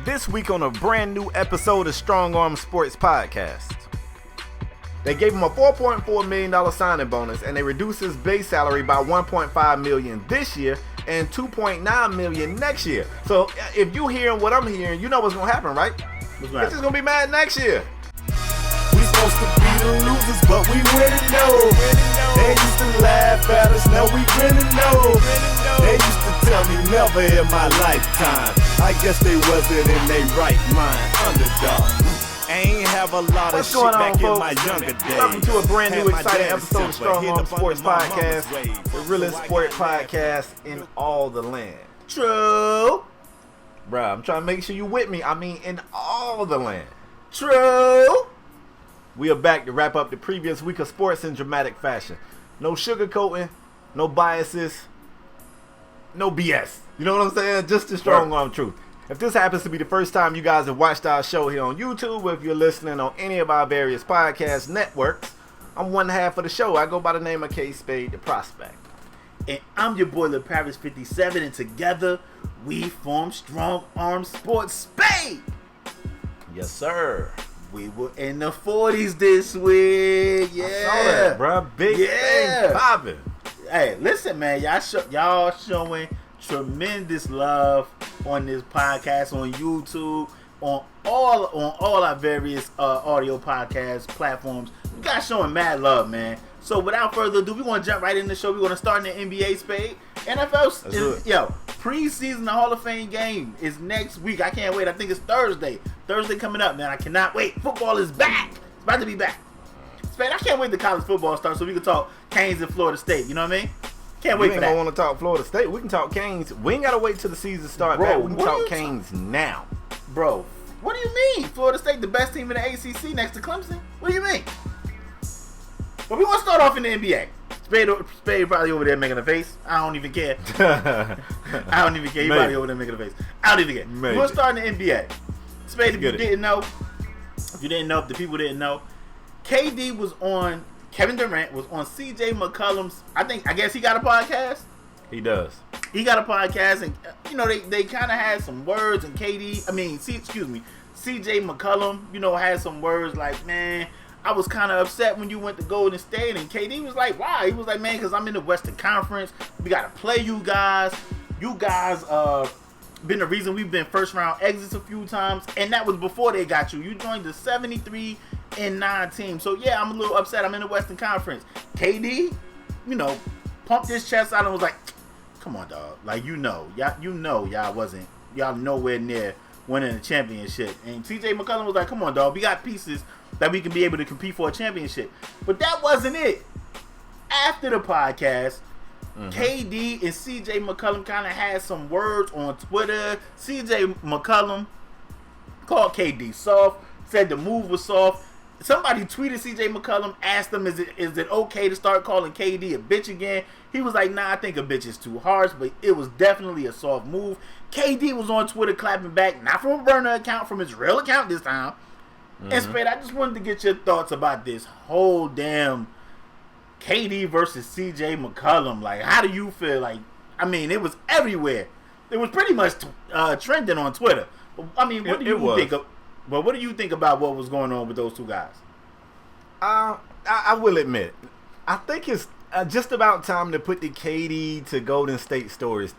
This week on a brand new episode of Strong Arm Sports Podcast. They gave him a $4.4 million signing bonus, and they reduced his base salary by $1.5 million this year and $2.9 million next year. So if you hearing what I'm hearing, you know what's going to happen, right? It's just going to be mad next year. We supposed to be the losers, but we winning though. They used to laugh at us, now we winning though. They used to tell me never in my lifetime. I guess they wasn't in their right mind. Underdog. I ain't have a lot of shit back in my younger days. Welcome to a brand new exciting episode of Strong Arm Sports Podcast, the realest sports podcast in all the land. True. Bruh, I'm trying to make sure you with me. I mean, in all the land. True. We are back to wrap up the previous week of sports in dramatic fashion. No sugarcoating, no biases, no BS. You know what I'm saying? Just the strong arm truth. If this happens to be the first time you guys have watched our show here on YouTube, or if you're listening on any of our various podcast networks, I'm one half of the show. I go by the name of K-Spade, the Prospect. And I'm your boy, Paris 57, and together we form Strong Arm Sports Spade. Yes, sir. We were in the 40s this week. Yeah. I saw that, bro. Big thing popping. Hey, listen, man. Y'all showing tremendous love on this podcast, on YouTube, on all our various audio podcast platforms. You guys showing mad love, man. So without further ado, we want to jump right in the show. We're going to start in the NBA Spade. NFL, preseason, the Hall of Fame game is next week. I can't wait. I think it's Thursday. Thursday coming up, man. I cannot wait. Football is back. It's about to be back. Spade, I can't wait till college football starts so we can talk Canes and Florida State. You know what I mean? Can't wait for that. We ain't gonna want to talk Florida State. We can talk Canes. We ain't gotta wait till the season starts. Bro, we can talk Canes now. Bro, what do you mean? Florida State, the best team in the ACC next to Clemson? What do you mean? But we want to start off in the NBA. Spade probably over there making a face. I don't even care. I don't even care. He probably over there making a face. I don't even care. Maybe. We want to start in the NBA. Spade, if you didn't know, if the people didn't know, KD was on, Kevin Durant was on CJ Mccollum's, I guess he got a podcast. He does. He got a podcast, and they kind of had some words, and CJ McCollum, had some words like, man, I was kind of upset when you went to Golden State, and KD was like, why? He was like, man, because I'm in the Western Conference. We got to play you guys. You guys been the reason we've been first round exits a few times, and that was before they got you. You joined the 73-9 team. So, yeah, I'm a little upset. I'm in the Western Conference. KD, pumped his chest out and was like, come on, dog. Like, y'all nowhere near winning a championship. And CJ McCollum was like, come on, dog. We got pieces that we can be able to compete for a championship. But that wasn't it. After the podcast, KD and CJ McCollum kind of had some words on Twitter. CJ McCollum called KD soft, said the move was soft. Somebody tweeted CJ McCollum, asked him, is it okay to start calling KD a bitch again? He was like, nah, I think a bitch is too harsh, but it was definitely a soft move. KD was on Twitter clapping back, not from a burner account, from his real account this time. And Spade, I just wanted to get your thoughts about this whole damn KD versus CJ McCollum. Like, how do you feel? Like, I mean, it was everywhere. It was pretty much trending on Twitter. I mean, what do you think about what was going on with those two guys? I will admit, I think it's just about time to put the KD to Golden State stories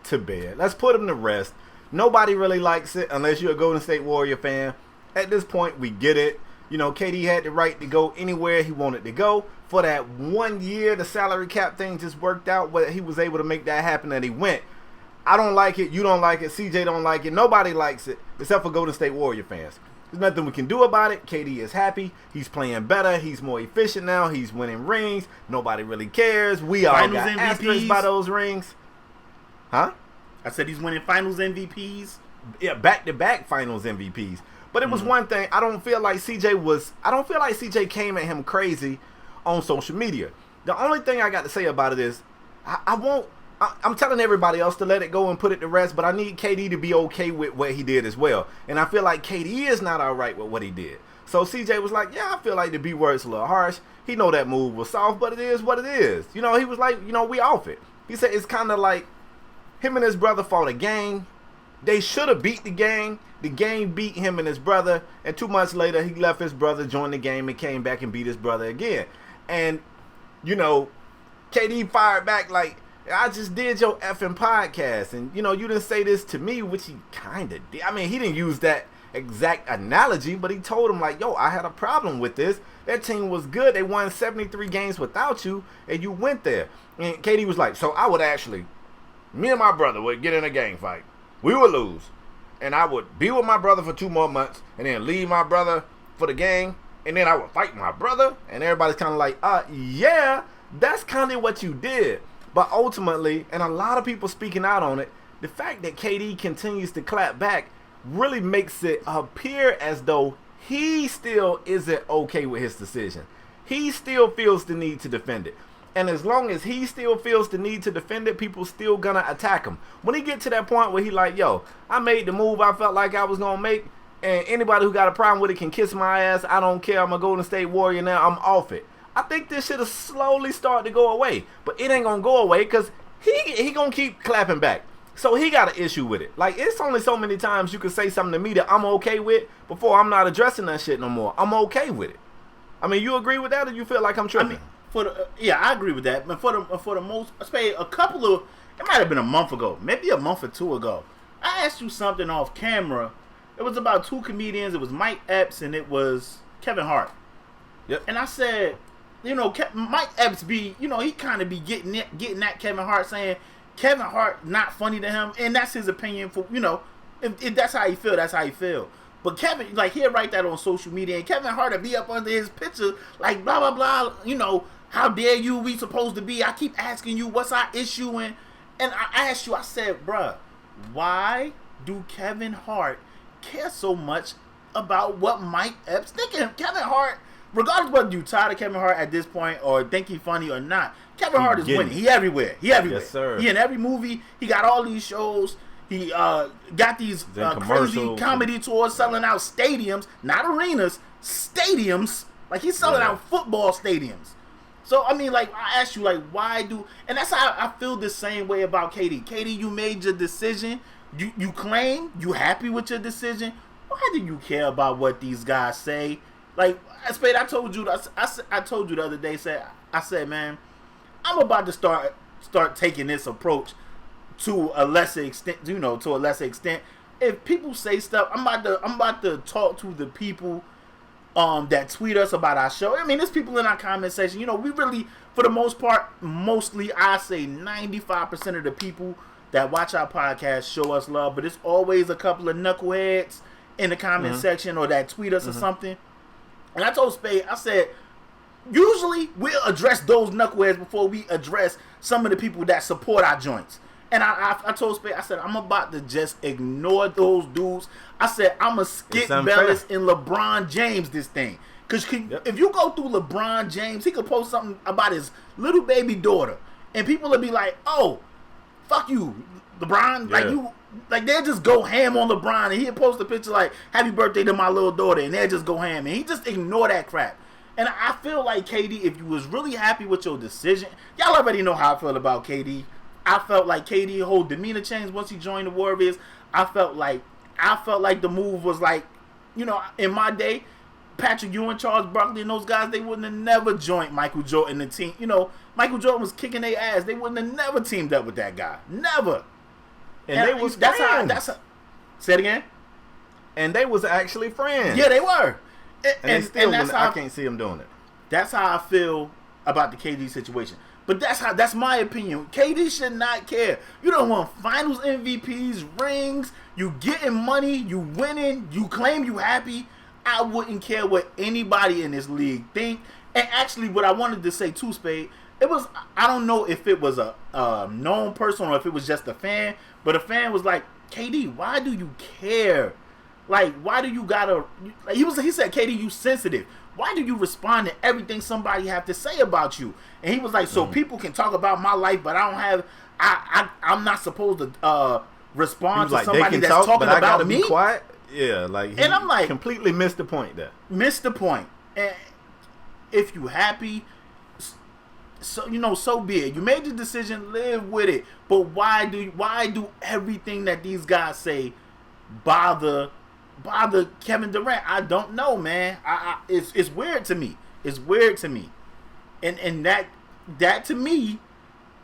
to bed. Let's put them to rest. Nobody really likes it unless you're a Golden State Warrior fan. At this point, we get it. KD had the right to go anywhere he wanted to go. For that 1 year, the salary cap thing just worked out, but he was able to make that happen and he went. I don't like it. You don't like it. CJ don't like it. Nobody likes it except for Golden State Warrior fans. There's nothing we can do about it. KD is happy. He's playing better. He's more efficient now. He's winning rings. Nobody really cares. We all got asterisks by those rings. Huh? I said he's winning finals MVPs. Yeah, back-to-back finals MVPs. But it was one thing. I don't feel like CJ came at him crazy on social media. The only thing I got to say about it is I'm telling everybody else to let it go and put it to rest, but I need KD to be okay with what he did as well. And I feel like KD is not all right with what he did. So CJ was like, yeah, I feel like the B word's a little harsh. He know that move was soft, but it is what it is. He was like, we off it. He said it's kind of like him and his brother fought a game. They should have beat the game. The game beat him and his brother. And 2 months later, he left his brother, joined the game, and came back and beat his brother again. And, you know, KD fired back like, I just did your effing podcast. And, you know, you didn't say this to me, which he kind of did. I mean, he didn't use that exact analogy, but he told him, like, yo, I had a problem with this. That team was good. They won 73 games without you, and you went there. And KD was like, so I would actually, me and my brother would get in a gang fight. We would lose. And I would be with my brother for 2 more months and then leave my brother for the gang. And then I would fight my brother. And everybody's kind of like, yeah, that's kind of what you did. But ultimately, and a lot of people speaking out on it, the fact that KD continues to clap back really makes it appear as though he still isn't okay with his decision. He still feels the need to defend it. And as long as he still feels the need to defend it, people still gonna attack him. When he get to that point where he like, yo, I made the move I felt like I was gonna make, and anybody who got a problem with it can kiss my ass. I don't care. I'm a Golden State Warrior now. I'm off it. I think this shit will slowly start to go away. But it ain't gonna go away because he gonna keep clapping back. So he got an issue with it. Like, it's only so many times you can say something to me that I'm okay with before I'm not addressing that shit no more. I'm okay with it. I mean, you agree with that, or you feel like I'm tripping? I mean, I agree with that. But for the most, I say a couple of, it might have been a month ago, maybe a month or two ago. I asked you something off camera. It was about 2 comedians. It was Mike Epps and it was Kevin Hart. Yep. And I said, you know, Mike Epps he kind of be getting at Kevin Hart, saying Kevin Hart not funny to him, and that's his opinion. For, you know, if that's how he feel, that's how he feel. But Kevin, like, he'll write that on social media, and Kevin Hart will be up under his picture, like, blah, blah, blah, you know, how dare you, we supposed to be, I keep asking you, what's our issue, and I asked you, I said, bruh, why do Kevin Hart care so much about what Mike Epps thinking? Kevin Hart, regardless of whether you tired of Kevin Hart at this point, or think he funny or not, Kevin Hart is winning. He everywhere. Yes, sir. He in every movie, he got all these shows. He got these crazy comedy tours selling out stadiums, not arenas, stadiums. Like, he's selling out football stadiums. So, I mean, like, I asked you, like, why do... And that's how I feel the same way about KD. KD, you made your decision. You claim you happy with your decision. Why do you care about what these guys say? Like, Spade, I told you the other day, I said, man, I'm about to start taking this approach to a lesser extent, you know, to a lesser extent. If people say stuff, I'm about to talk to the people that tweet us about our show. I mean, there's people in our comment section. You know, we really, for the most part, mostly, I say 95% of the people that watch our podcast show us love, but it's always a couple of knuckleheads in the comment section or that tweet us or something. And I told Spade, I said, usually we'll address those knuckleheads before we address some of the people that support our joints. And I told Spade, I said, I'm about to just ignore those dudes. I said, I'm going to skip Bellis and LeBron James this thing. Because if you go through LeBron James, he could post something about his little baby daughter. And people will be like, oh, fuck you, LeBron. Yeah. Like they'll just go ham on LeBron. And he'll post a picture like, happy birthday to my little daughter. And they'll just go ham. And he just ignore that crap. And I feel like, KD, if you was really happy with your decision, y'all already know how I feel about KD. I felt like KD whole demeanor changed once he joined the Warriors. I felt like the move was like, you know, in my day, Patrick Ewing, Charles Barkley, and those guys, they wouldn't have never joined Michael Jordan and the team. You know, Michael Jordan was kicking their ass. They wouldn't have never teamed up with that guy. Never. And they was friends. Say it again. And they was actually friends. Yeah, they were. And I can't see them doing it. That's how I feel about the KD situation. But that's my opinion. KD should not care. You don't want finals MVPs, rings, you getting money, you winning, you claim you happy. I wouldn't care what anybody in this league think. And actually, what I wanted to say too, Spade, I don't know if it was a known person or if it was just a fan, but a fan was like, KD, why do you care? Like, why do you gotta... Like, he said, KD, you sensitive. Why do you respond to everything somebody have to say about you? And he was like, so people can talk about my life, but I don't have... I'm not supposed to respond to somebody that's talking about me? I gotta be quiet? Yeah, like... And I'm like... completely missed the point there. Missed the point. And if you happy... so be it. You made the decision, live with it. But why do everything that these guys say bother Kevin Durant? I don't know, man. It's weird to me. It's weird to me. And that to me,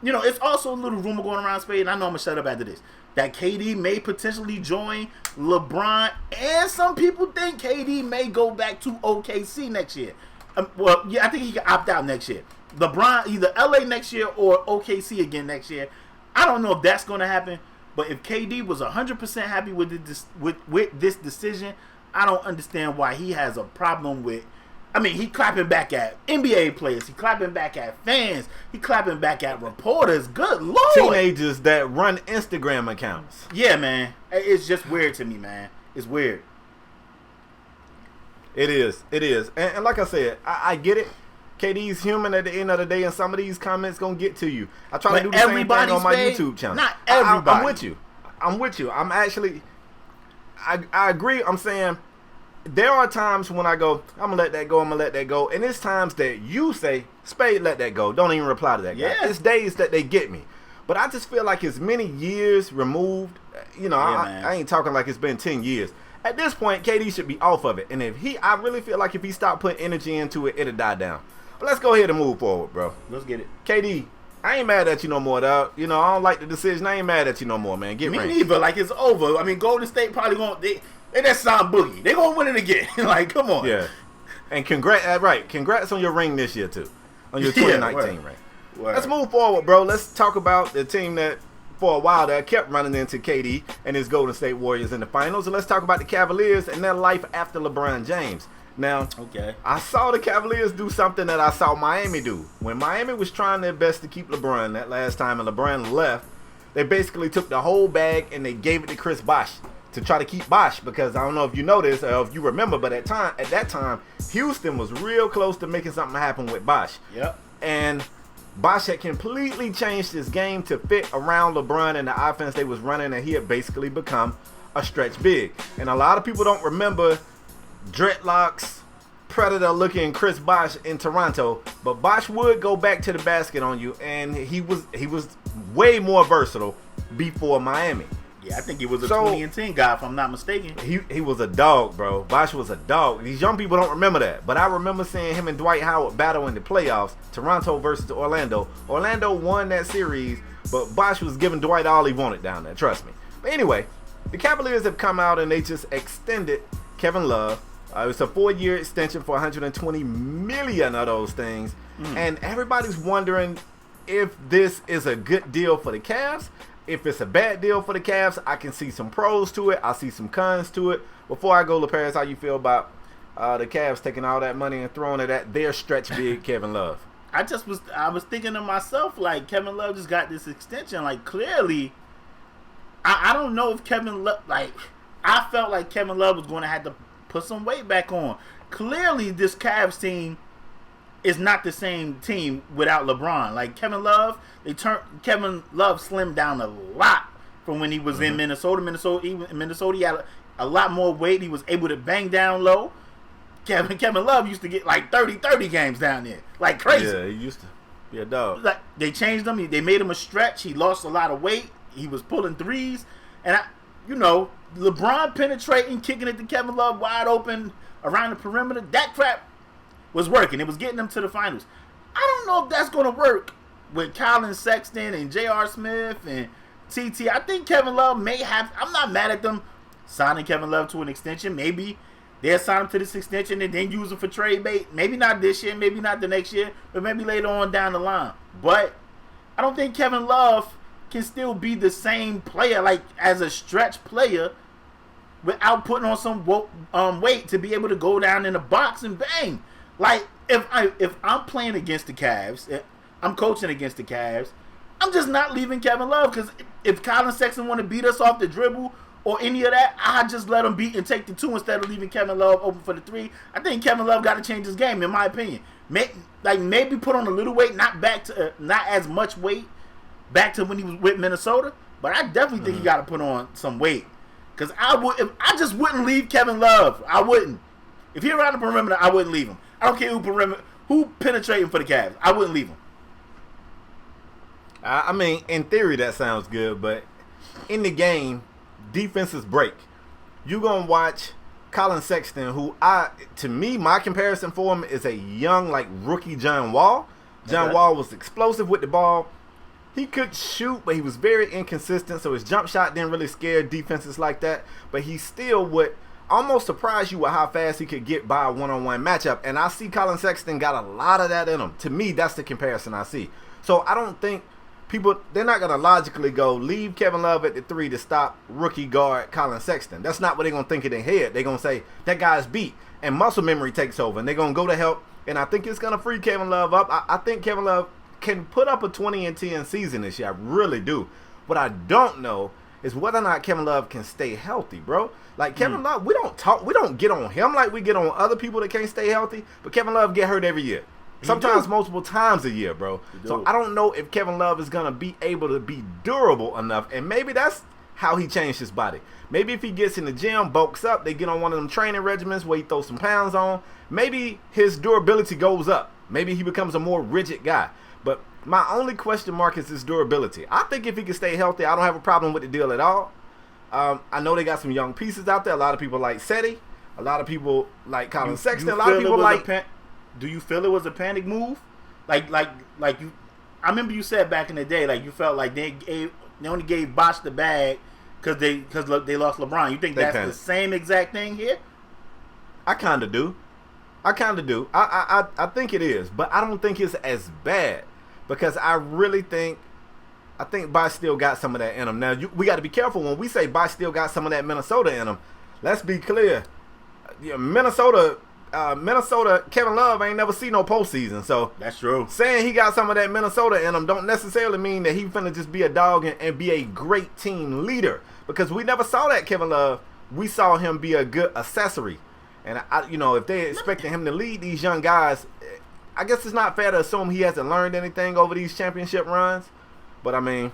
it's also a little rumor going around Spade, and I know I'm gonna shut up after this, that KD may potentially join LeBron, and some people think KD may go back to OKC next year. I think he can opt out next year. LeBron, either LA next year or OKC again next year. I don't know if that's going to happen, but if KD was 100% happy with this decision, I don't understand why he has a problem with. I mean, he clapping back at NBA players. He clapping back at fans. He clapping back at reporters. Good Lord. Teenagers that run Instagram accounts. Yeah, man. It's just weird to me, man. It's weird. It is. And like I said, I get it. KD's human at the end of the day, and some of these comments going to get to you. I try to do the same thing on my YouTube channel. Not everybody. I'm with you. I'm actually, I agree. I'm saying, there are times when I go, I'm going to let that go. And it's times that you say, Spade, let that go. Don't even reply to that guy. Yeah. It's days that they get me. But I just feel like it's many years removed. I ain't talking like it's been 10 years. At this point, KD should be off of it. And I really feel like if he stopped putting energy into it, it'll die down. But let's go ahead and move forward, bro. Let's get it. KD, I ain't mad at you no more, dog. I don't like the decision. I ain't mad at you no more, man. Get Me ring. neither. Like, it's over. I mean, Golden State probably going to... They that sound boogie. They going to win it again. Like, come on. Yeah. And congrats on your ring this year, too. On your 2019 ring. Let's move forward, bro. Let's talk about the team that, for a while there, kept running into KD and his Golden State Warriors in the finals. And let's talk about the Cavaliers and their life after LeBron James. Now, okay, I saw the Cavaliers do something that I saw Miami do. When Miami was trying their best to keep LeBron that last time and LeBron left, they basically took the whole bag and they gave it to Chris Bosh to try to keep Bosh, because I don't know if you know this or if you remember, but at that time, Houston was real close to making something happen with Bosh. Yep. And Bosh had completely changed his game to fit around LeBron and the offense they was running, and he had basically become a stretch big. And a lot of people don't remember dreadlocks, predator-looking Chris Bosh in Toronto, but Bosh would go back to the basket on you, and he was way more versatile before Miami. Yeah, I think he was a 20 and 10 guy, if I'm not mistaken. He was a dog, bro. Bosh was a dog. These young people don't remember that, but I remember seeing him and Dwight Howard battle in the playoffs, Toronto versus Orlando. Orlando won that series, but Bosh was giving Dwight all he wanted down there, trust me. But anyway, the Cavaliers have come out and they just extended Kevin Love. It's a 4-year extension for $120 million of those things. And everybody's wondering if this is a good deal for the Cavs. If it's a bad deal for the Cavs, I can see some pros to it. I see some cons to it. Before I go, LaParis, how you feel about the Cavs taking all that money and throwing it at their stretch big Kevin Love? I was thinking to myself, like, Kevin Love just got this extension. Like, clearly, I don't know if Kevin Love, like, I felt like Kevin Love was going to have to put some weight back on. Clearly, this Cavs team is not the same team without LeBron. Like, Kevin Love slimmed down a lot from when he was in Minnesota. Minnesota, he had a lot more weight. He was able to bang down low. Kevin Love used to get like 30 games down there, like crazy. Yeah, he used to be a dog. Like, they changed him. They made him a stretch. He lost a lot of weight. He was pulling threes, and LeBron penetrating, kicking it to Kevin Love wide open around the perimeter. That crap was working. It was getting them to the finals. I don't know if that's going to work with Colin Sexton and J.R. Smith and TT. I think Kevin Love may have. I'm not mad at them signing Kevin Love to an extension. Maybe they'll sign him to this extension and then use him for trade bait. Maybe not this year, maybe not the next year, but maybe later on down the line. But I don't think Kevin Love can still be the same player, like as a stretch player, without putting on some weight to be able to go down in the box and bang. Like, if I'm playing against the Cavs, if I'm coaching against the Cavs, I'm just not leaving Kevin Love, because if Colin Sexton want to beat us off the dribble or any of that, I just let him beat and take the 2 instead of leaving Kevin Love open for the 3. I think Kevin Love got to change his game, in my opinion. Maybe put on a little weight, not as much weight back to when he was with Minnesota, but I definitely think he got to put on some weight, because I just wouldn't leave Kevin Love. I wouldn't. If he around the perimeter, I wouldn't leave him. I don't care who penetrating for the Cavs. I wouldn't leave him. I mean, in theory, that sounds good, but in the game, defenses break. You gonna watch Colin Sexton, who to me, my comparison for him is a young, like, rookie John Wall. John Wall was explosive with the ball. He could shoot, but he was very inconsistent, so his jump shot didn't really scare defenses like that. But he still would almost surprise you with how fast he could get by a one-on-one matchup. And I see Colin Sexton got a lot of that in him. To me, that's the comparison I see. So I don't think they're not going to logically go leave Kevin Love at the 3 to stop rookie guard Colin Sexton. That's not what they're going to think in their head. They're going to say, that guy's beat, and muscle memory takes over, and they're going to go to help, and I think it's going to free Kevin Love up. I think Kevin Love can put up a 20-10 season this year. I really do. What I don't know is whether or not Kevin Love can stay healthy, bro. Like, Kevin Love, we don't get on him like we get on other people that can't stay healthy, but Kevin Love get hurt every year. Sometimes multiple times a year, bro. So I don't know if Kevin Love is going to be able to be durable enough. And maybe that's how he changed his body. Maybe if he gets in the gym, bulks up, they get on one of them training regimens where he throws some pounds on, maybe his durability goes up. Maybe he becomes a more rigid guy. But my only question mark is his durability. I think if he can stay healthy, I don't have a problem with the deal at all. I know they got some young pieces out there. A lot of people like Seti. A lot of people like Colin Sexton. A lot of people like... Do you feel it was a panic move? Like you? I remember you said back in the day, like you felt like they only gave Bosh the bag because they lost LeBron. You think that's the same exact thing here? I kind of do. I think it is, but I don't think it's as bad because I think Bosh still got some of that in him. Now we got to be careful when we say Bosh still got some of that Minnesota in him. Let's be clear. Minnesota, Kevin Love ain't never seen no postseason, so that's true. Saying he got some of that Minnesota in him don't necessarily mean that he finna just be a dog and be a great team leader, because we never saw that Kevin Love. We saw him be a good accessory, and if they're expecting him to lead these young guys, I guess it's not fair to assume he hasn't learned anything over these championship runs. But I mean,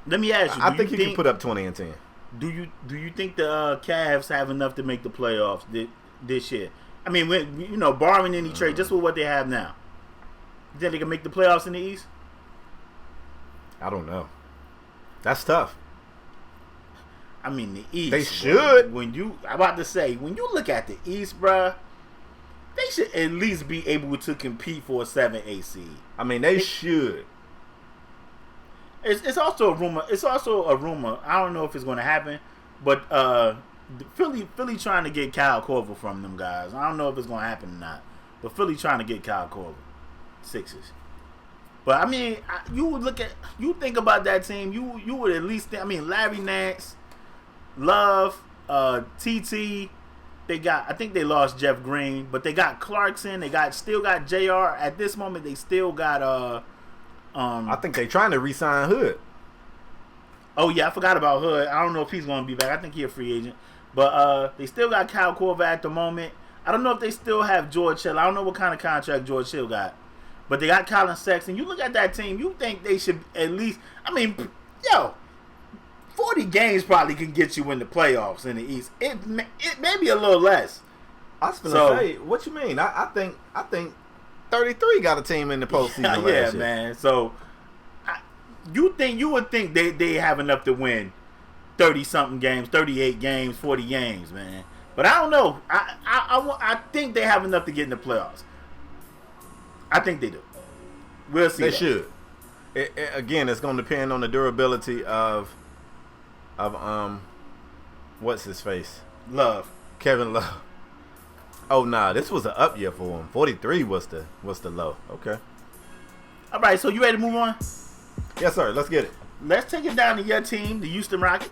let me ask you: I think he can put up 20-10. Do you think the Cavs have enough to make the playoffs this year? I mean, barring any trade, just with what they have now, you think they can make the playoffs in the East? I don't know. That's tough. I mean, the East. They should. I'm about to say, when you look at the East, bruh, they should at least be able to compete for a 7-8 seed. I mean, they should. It's also a rumor. I don't know if it's going to happen, but Philly trying to get Kyle Korver from them guys. I don't know if it's going to happen or not, but Philly trying to get Kyle Korver, Sixers. But I mean, you think about that team, you would at least think, I mean, Larry Nance, Love, TT. I think they lost Jeff Green, but they got Clarkson. They still got JR. At this moment, they still got I think they trying to re-sign Hood. Oh yeah, I forgot about Hood. I don't know if he's going to be back. I think he's a free agent. But they still got Kyle Korver at the moment. I don't know if they still have George Hill. I don't know what kind of contract George Hill got. But they got Colin Sexton. You look at that team, you think they should at least... I mean, 40 games probably can get you in the playoffs in the East. It may be a little less. I was going to say, what you mean? I think 33 got a team in the postseason last year. Yeah, man. So, you would think they have enough to win 30-something games, 38 games, 40 games, man. But I don't know. I think they have enough to get in the playoffs. I think they do. We'll see. They should. Again, it's going to depend on the durability of what's his face? Love. Kevin Love. Oh nah, this was an up year for him. 43 was the low. Okay. All right, so you ready to move on? Yes, sir. Let's get it. Let's take it down to your team, the Houston Rockets.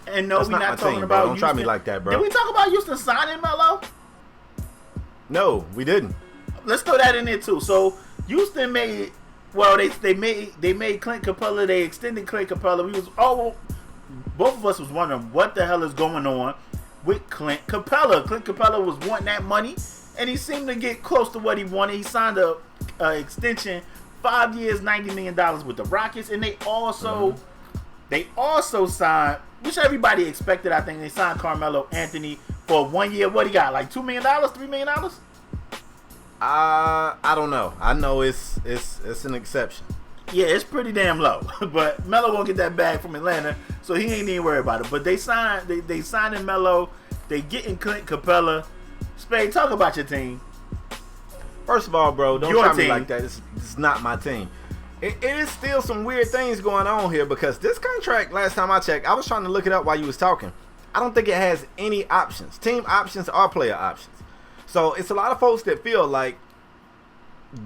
And no, we're not talking team, about Don't Houston. try me like that, bro. Did we talk about Houston signing Melo? No, we didn't. Let's throw that in there too. So Houston made they made Clint Capela. They extended Clint Capela. Both of us was wondering what the hell is going on with Clint Capela. Clint Capela was wanting that money, and he seemed to get close to what he wanted. He signed a extension, 5 years, $90 million with the Rockets, and they also signed, which everybody expected. I think they signed Carmelo Anthony for 1 year. What he got, like $2 million, $3 million? I don't know. I know it's an exception. Yeah, it's pretty damn low. But Melo won't get that bag from Atlanta, so he ain't even worried about it. But they signing Melo. They getting Clint Capella. Spade, talk about your team. First of all, bro, don't Your try me team. like that. It's not my team. It is still some weird things going on here because this contract, last time I checked, I was trying to look it up while you was talking. I don't think it has any options. Team options or player options. So it's a lot of folks that feel like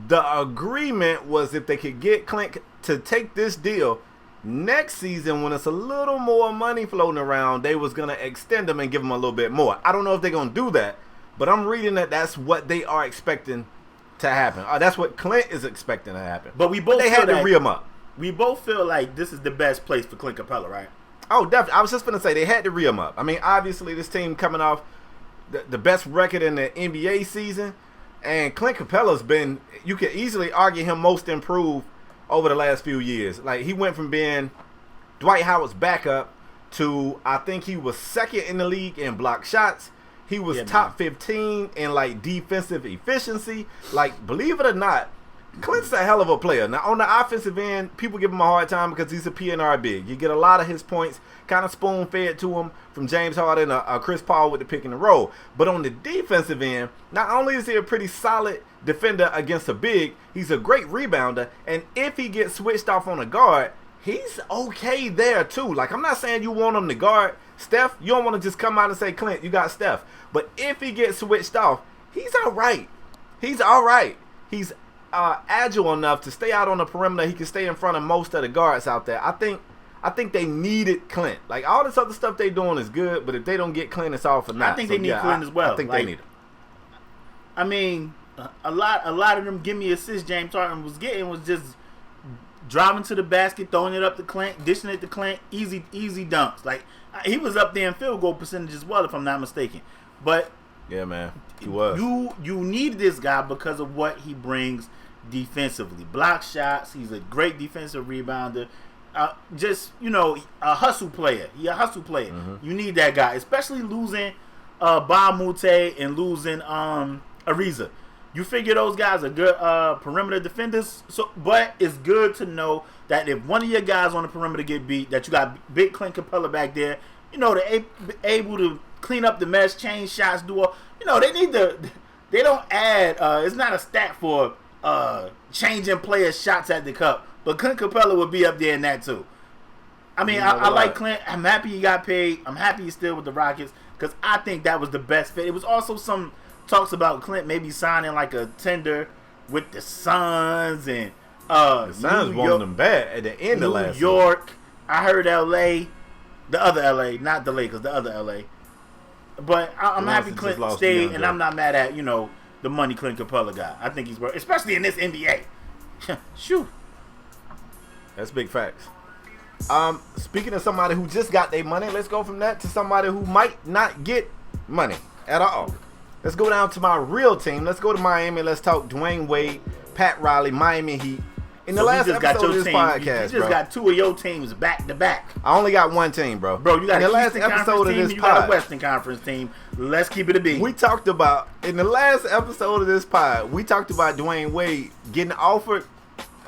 the agreement was if they could get Clint to take this deal next season when it's a little more money floating around, they was going to extend them and give them a little bit more. I don't know if they're going to do that, but I'm reading that that's what they are expecting to happen. That's what Clint is expecting to happen. But they had to re him up. We both feel like this is the best place for Clint Capella, right? Oh, definitely. I was just going to say they had to re him up. I mean, obviously this team coming off the best record in the NBA season, and Clint Capella's been, you could easily argue him most improved over the last few years. Like, he went from being Dwight Howard's backup to, I think he was second in the league in block shots. He was top 15 in, like, defensive efficiency. Like, believe it or not, Clint's a hell of a player. Now, on the offensive end, people give him a hard time because he's a PNR big. You get a lot of his points kind of spoon-fed to him from James Harden or Chris Paul with the pick and the roll. But on the defensive end, not only is he a pretty solid defender against a big, he's a great rebounder. And if he gets switched off on a guard, he's okay there too. Like, I'm not saying you want him to guard Steph. You don't want to just come out and say, Clint, you got Steph. But if he gets switched off, he's all right. He's all right. He's agile enough to stay out on the perimeter. He can stay in front of most of the guards out there. I think they needed Clint. Like, all this other stuff they doing is good, but if they don't get Clint, it's all for naught. I think they need Clint as well. I think they need him. I mean, a lot of them give me assists James Harden was getting was just driving to the basket, throwing it up to Clint, dishing it to Clint, easy dunks. Like, he was up there in field goal percentage as well, if I'm not mistaken. But yeah, man, he was. You need this guy because of what he brings defensively. Block shots. He's a great defensive rebounder. Just, a hustle player. He's a hustle player. Mm-hmm. You need that guy, especially losing Ba Mute and losing Ariza. You figure those guys are good perimeter defenders. But it's good to know that if one of your guys on the perimeter get beat, that you got big Clint Capella back there. They're able to clean up the mess, change shots, they don't add, it's not a stat for changing players' shots at the cup, but Clint Capella would be up there in that too. I mean, I like Clint. I'm happy he got paid. I'm happy he's still with the Rockets because I think that was the best fit. It was also some talks about Clint maybe signing like a tender with the Suns and the Suns wanted them bad at the end of last New York. I heard LA, the other LA, not the Lakers, the other LA. But I'm happy Clint stayed, and I'm not mad at, the money Clint Capella got. I think he's worth, especially in this NBA. Shoot. That's big facts. Speaking of somebody who just got their money, let's go from that to somebody who might not get money at all. Let's go down to my real team. Let's go to Miami. Let's talk Dwyane Wade, Pat Riley, Miami Heat. In the last episode of this podcast, you just got two of your teams back to back. I only got one team, bro. Bro, you got in the a last Eastern episode Conference of this team, you pod, got a Western Conference team. Let's keep it a beat. We talked about, in the last episode of this pod, we talked about Dwyane Wade getting offered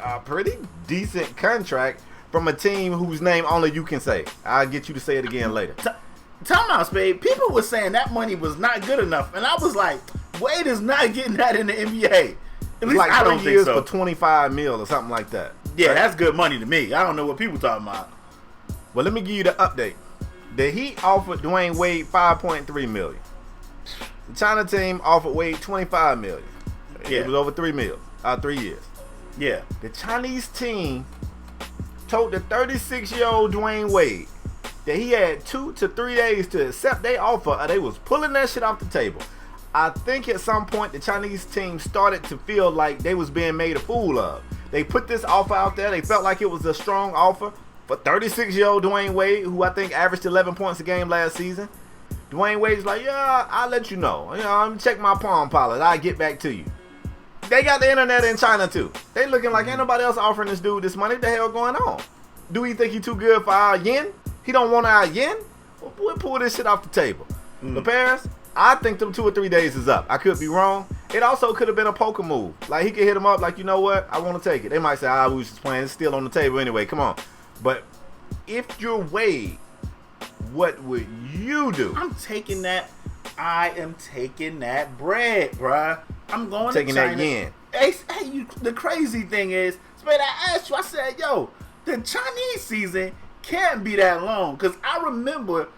a pretty decent contract from a team whose name only you can say. I'll get you to say it again later. Time out, Spade. People were saying that money was not good enough, and I was like, Wade is not getting that in the NBA. At least like I don't 3 think years so. for $25 million or something like that. Yeah, right? That's good money to me. I don't know what people talking about. Well, let me give you the update. The Heat offered Dwyane Wade $5.3 million. The China team offered Wade $25 million. Yeah. It was over 3 years. Yeah. The Chinese team told the 36-year-old Dwyane Wade that he had 2 to 3 days to accept their offer, or they was pulling that shit off the table. I think at some point the Chinese team started to feel like they was being made a fool of. They put this offer out there. They felt like it was a strong offer for 36-year-old Dwyane Wade, who I think averaged 11 points a game last season. Dwyane Wade's like, yeah, I'll let you know. I'm gonna check my palm polish. I'll get back to you. They got the internet in China too. They looking like ain't nobody else offering this dude this money. What the hell going on? Do we think he too good for our yen? He don't want our yen? We'll pull this shit off the table. The Paris, I think them 2 or 3 days is up. I could be wrong. It also could have been a poker move. Like, he could hit him up like, you know what? I want to take it. They might say, we was just playing. It's still on the table anyway. Come on. But if you're Wade, what would you do? I'm taking that. I am taking that bread, bruh. I'm going taking to China. That yen. Hey, the crazy thing is, Spade, I asked you, I said, yo, the Chinese season can't be that long. Because I remember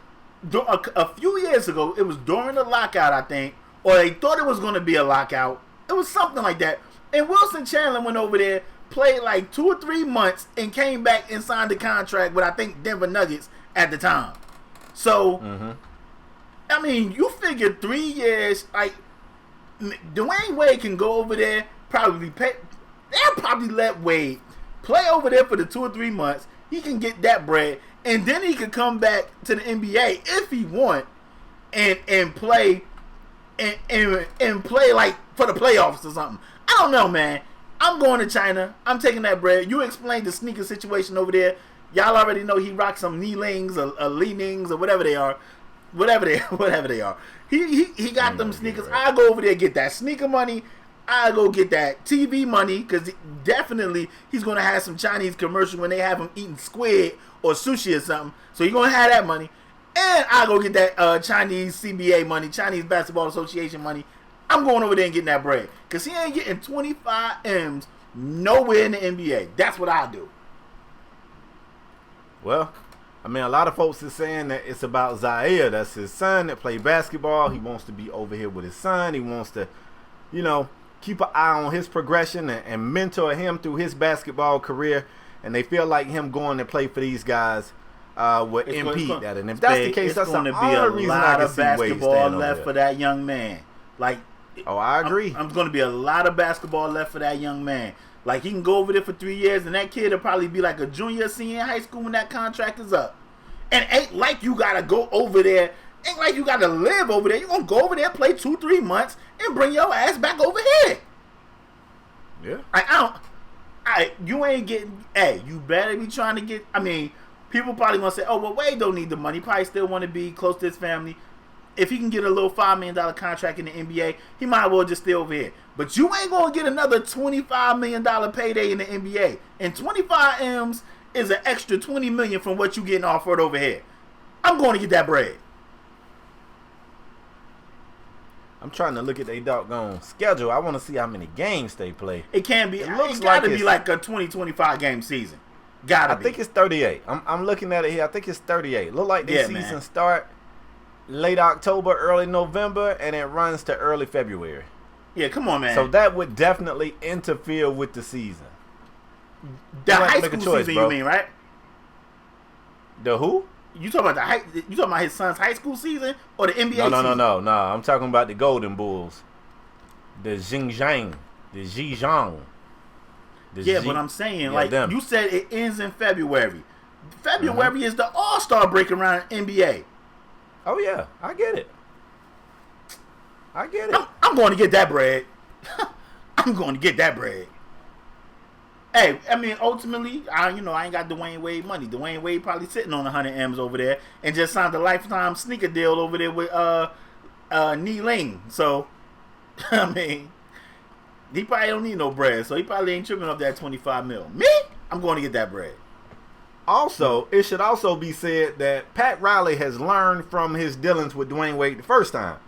a few years ago, it was during the lockout, I think, or they thought it was going to be a lockout. It was something like that. And Wilson Chandler went over there, played like 2 or 3 months, and came back and signed a contract with, I think, Denver Nuggets at the time. So, I mean, you figure 3 years, like, Dwyane Wade can go over there, probably pay. They'll probably let Wade play over there for the 2 or 3 months. He can get that bread, and then he could come back to the NBA if he want, and play, and play like for the playoffs or something. I don't know, man. I'm going to China. I'm taking that bread. You explained the sneaker situation over there. Y'all already know he rocks some knee-lings or Li-nings or whatever they are. Whatever they are. He got them sneakers. Right. I go over there and get that sneaker money. I go get that TV money, because definitely he's going to have some Chinese commercial when they have him eating squid or sushi or something. So he's going to have that money. And I go get that Chinese CBA money, Chinese Basketball Association money. I'm going over there and getting that bread, because he ain't getting 25 M's nowhere in the NBA. That's what I do. Well, I mean, a lot of folks are saying that it's about Zaire. That's his son that play basketball. He wants to be over here with his son. He wants to, keep an eye on his progression and mentor him through his basketball career. And they feel like him going to play for these guys would impede that. And if that's the case, that's the only reason I can see Wade basketball staying left over for that young man. Like, I agree. I'm going to be a lot of basketball left for that young man. Like, he can go over there for 3 years, and that kid will probably be like a junior, senior in high school when that contract is up. And ain't like you got to go over there. Ain't like you got to live over there. You're going to go over there, play 2-3 months, and bring your ass back over here. Yeah. You ain't getting, you better be trying to get, people probably going to say, well, Wade don't need the money. Probably still want to be close to his family. If he can get a little $5 million contract in the NBA, he might as well just stay over here. But you ain't going to get another $25 million payday in the NBA. And 25 M's is an extra $20 million from what you getting offered over here. I'm going to get that bread. I'm trying to look at their doggone schedule. I want to see how many games they play. It can be. It gotta be like a 20-25 game season. Gotta be. I think it's 38. I'm looking at it here. I think it's 38. Look like their season start late October, early November, and it runs to early February. Yeah, come on, man. So that would definitely interfere with the season. The high school season, bro. You mean, right? The who? You talking about his son's high school season or the NBA season? No. I'm talking about the Golden Bulls. The Xinjiang. The Zhejiang. But I'm saying, you said it ends in February. February is the All-Star break around NBA. Oh, yeah. I get it. I'm going to get that bread. I'm going to get that bread. Hey, ultimately, I ain't got Dwyane Wade money. Dwyane Wade probably sitting on 100 M's over there and just signed a lifetime sneaker deal over there with Ni Ling. So, he probably don't need no bread. So he probably ain't tripping up that 25 mil. Me? I'm going to get that bread. Also, it should also be said that Pat Riley has learned from his dealings with Dwyane Wade the first time.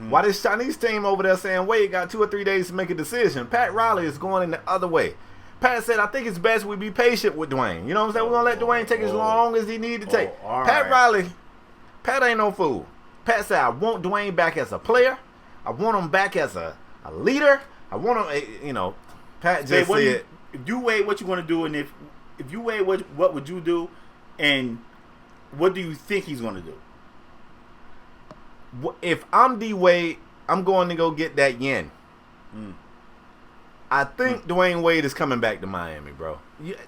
Why this Chinese team over there saying Wade got 2 or 3 days to make a decision, Pat Riley is going in the other way. Pat said, I think it's best we be patient with Dwyane. You know what I'm saying? We're going to let Dwyane take as long as he need to take. Pat ain't no fool. Pat said, I want Dwyane back as a player. I want him back as a leader. I want him, Pat just said. If you Wade, what you going to do? And if you Wade, what would you do? And what do you think he's going to do? If I'm D Wade, I'm going to go get that yen. I think Dwyane Wade is coming back to Miami, bro.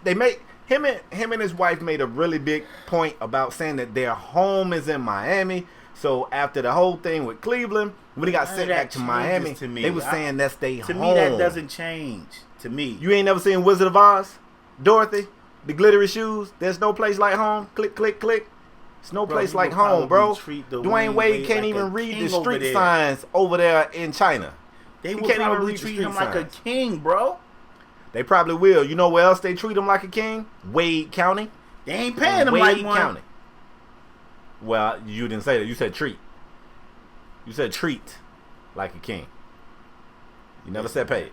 They make him and his wife made a really big point about saying that their home is in Miami. So after the whole thing with Cleveland, when he got sent back to Miami, they were saying that's their home. To me, that doesn't change. To me, you ain't never seen Wizard of Oz, Dorothy, the glittery shoes. There's no place like home. Click, click, click. It's no place like home, bro. Dwyane Wade can't even read the street signs over there in China. They will can't even probably read the treat street him like a signs. king, bro. They probably will. You know where else they treat him like a king? Wade County. They ain't paying him Wade like one. County. Well, you didn't say that. You said treat. You said treat like a king. You never said pay.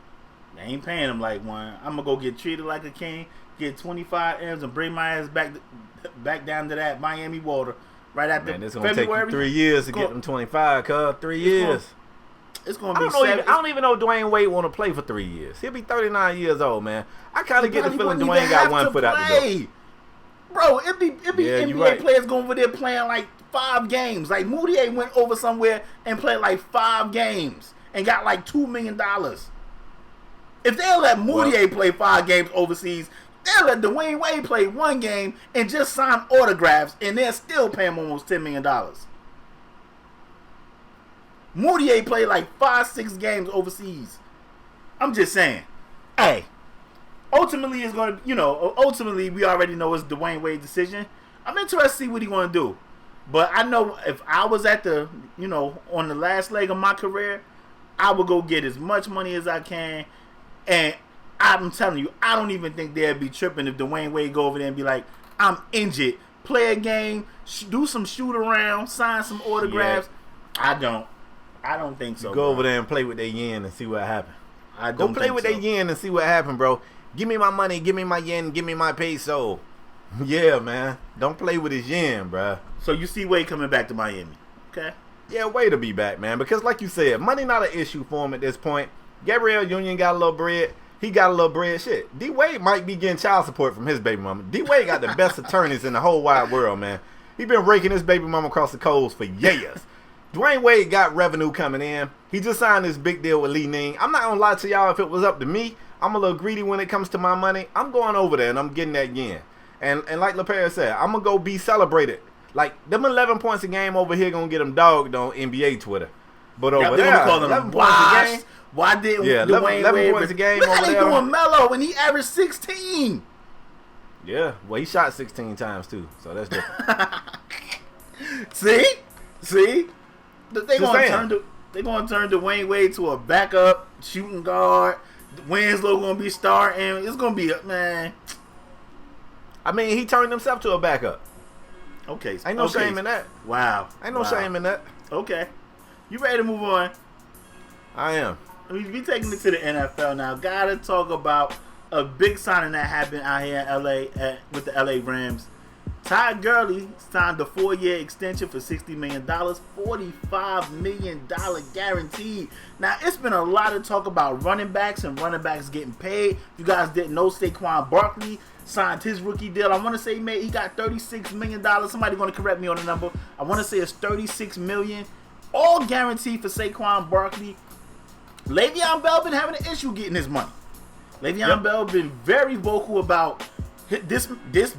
They ain't paying him like one. I'm gonna go get treated like a king, get 25 M's, and bring my ass back down to that Miami water right after Man, it's gonna February. take you 3 years to get them 25, cuz 3 years. It's gonna be. I don't even know Dwyane Wade want to play for 3 years. He'll be 39 years old, man. I kind of get the feeling Dwyane got one foot out the door. Bro, it be Yeah, NBA players going over there playing like 5 games. Like Moutier went over somewhere and played like 5 games and got like $2 million. If they'll let Moutier play 5 games overseas, they'll let Dwyane Wade play 1 game and just sign autographs, and they'll still pay him almost $10 million. Moutier played like 5-6 games overseas. I'm just saying. Hey, ultimately it's gonna, ultimately we already know it's Dwyane Wade's decision. I'm interested to see what he gonna do. But I know if I was at the, on the last leg of my career, I would go get as much money as I can. And I'm telling you, I don't even think they'd be tripping if Dwyane Wade go over there and be like, I'm injured. Play a game, do some shoot around, sign some autographs. Yeah. I don't think so. Go over there and play with their yen and see what happens. Go play with their yen and see what happens, bro. Give me my money, give me my yen, give me my peso. Yeah, man. Don't play with his yen, bro. So you see Wade coming back to Miami, okay? Yeah, Wade to be back, man. Because like you said, money not an issue for him at this point. Gabrielle Union got a little bread. He got a little bread. Shit, D Wade might be getting child support from his baby mama. D Wade got the best attorneys in the whole wide world, man. He been raking his baby mama across the coals for years. Dwyane Wade got revenue coming in. He just signed this big deal with Lee Ning. I'm not gonna lie to y'all. If it was up to me, I'm a little greedy when it comes to my money. I'm going over there and I'm getting that yen. And like LePere said, I'm gonna go be celebrated. Like them 11 points a game over here gonna get them dogged on NBA Twitter. But over there, 11 points a game. Why didn't Dwyane 11 points a game look over how they there? doing Melo when he averaged 16. Yeah, well he shot 16 times too, so that's different. See? They gonna turn Dwyane Wade to a backup shooting guard. Winslow gonna be starting. It's gonna be man. I mean, he turned himself to a backup. Okay, ain't no shame in that. Wow, ain't no shame in that. Okay, you ready to move on? I am. We taking it to the NFL now. Gotta talk about a big signing that happened out here in LA with the LA Rams. Todd Gurley signed a 4-year extension for $60 million, $45 million guaranteed. Now, it's been a lot of talk about running backs and running backs getting paid. You guys didn't know Saquon Barkley signed his rookie deal. I want to say he got $36 million. Somebody going to correct me on the number. I want to say it's $36 million. All guaranteed for Saquon Barkley. Le'Veon Bell been having an issue getting his money. Le'Veon Bell been very vocal about this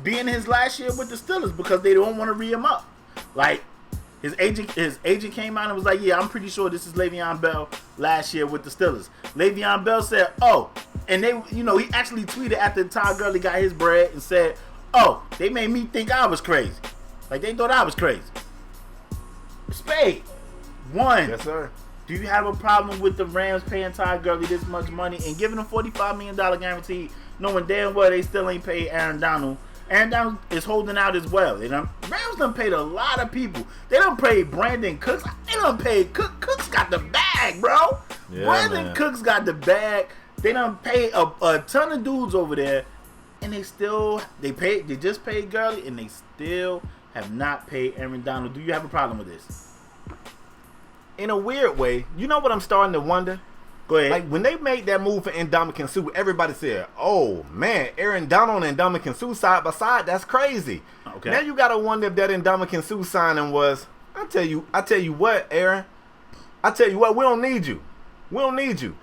being his last year with the Steelers because they don't want to re him up. Like his agent came out and was like, "Yeah, I'm pretty sure this is Le'Veon Bell last year with the Steelers." Le'Veon Bell said, "Oh," and they, he actually tweeted after Todd Gurley got his bread and said, "Oh, they made me think I was crazy. Like they thought I was crazy." Spade. One. Yes, sir. Do you have a problem with the Rams paying Todd Gurley this much money and giving him $45 million guarantee, knowing damn well they still ain't paid Aaron Donald? Aaron Donald is holding out as well. Rams done paid a lot of people. They done paid Brandon Cooks. They done paid Cooks got the bag, bro. Yeah, Brandon Cooks got the bag. They done paid a ton of dudes over there, and they just paid Gurley, and they still have not paid Aaron Donald. Do you have a problem with this? In a weird way, you know what I'm starting to wonder? Go ahead. Like, when they made that move for Ndamukong Suh, everybody said, "Oh, man, Aaron Donald and Ndamukong Suh side by side, that's crazy." Okay. Now you got to wonder if that Ndamukong Suh signing was, I tell you what, Aaron. I tell you what, we don't need you. We don't need you.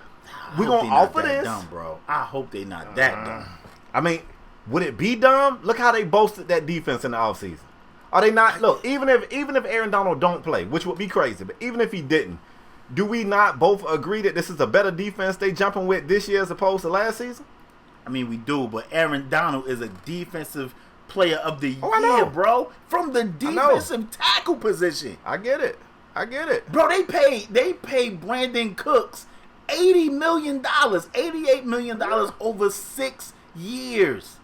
We're going to offer this. Dumb, bro. I hope they not that dumb. I mean, would it be dumb? Look how they boasted that defense in the offseason. Are they not? Look, even if Aaron Donald don't play, which would be crazy, but even if he didn't, do we not both agree that this is a better defense they jumping with this year as opposed to last season? I mean, we do, but Aaron Donald is a defensive player of the year, bro. From the defensive tackle position. I get it. Bro, they paid Brandon Cooks $80 million, $88 million over 6 years.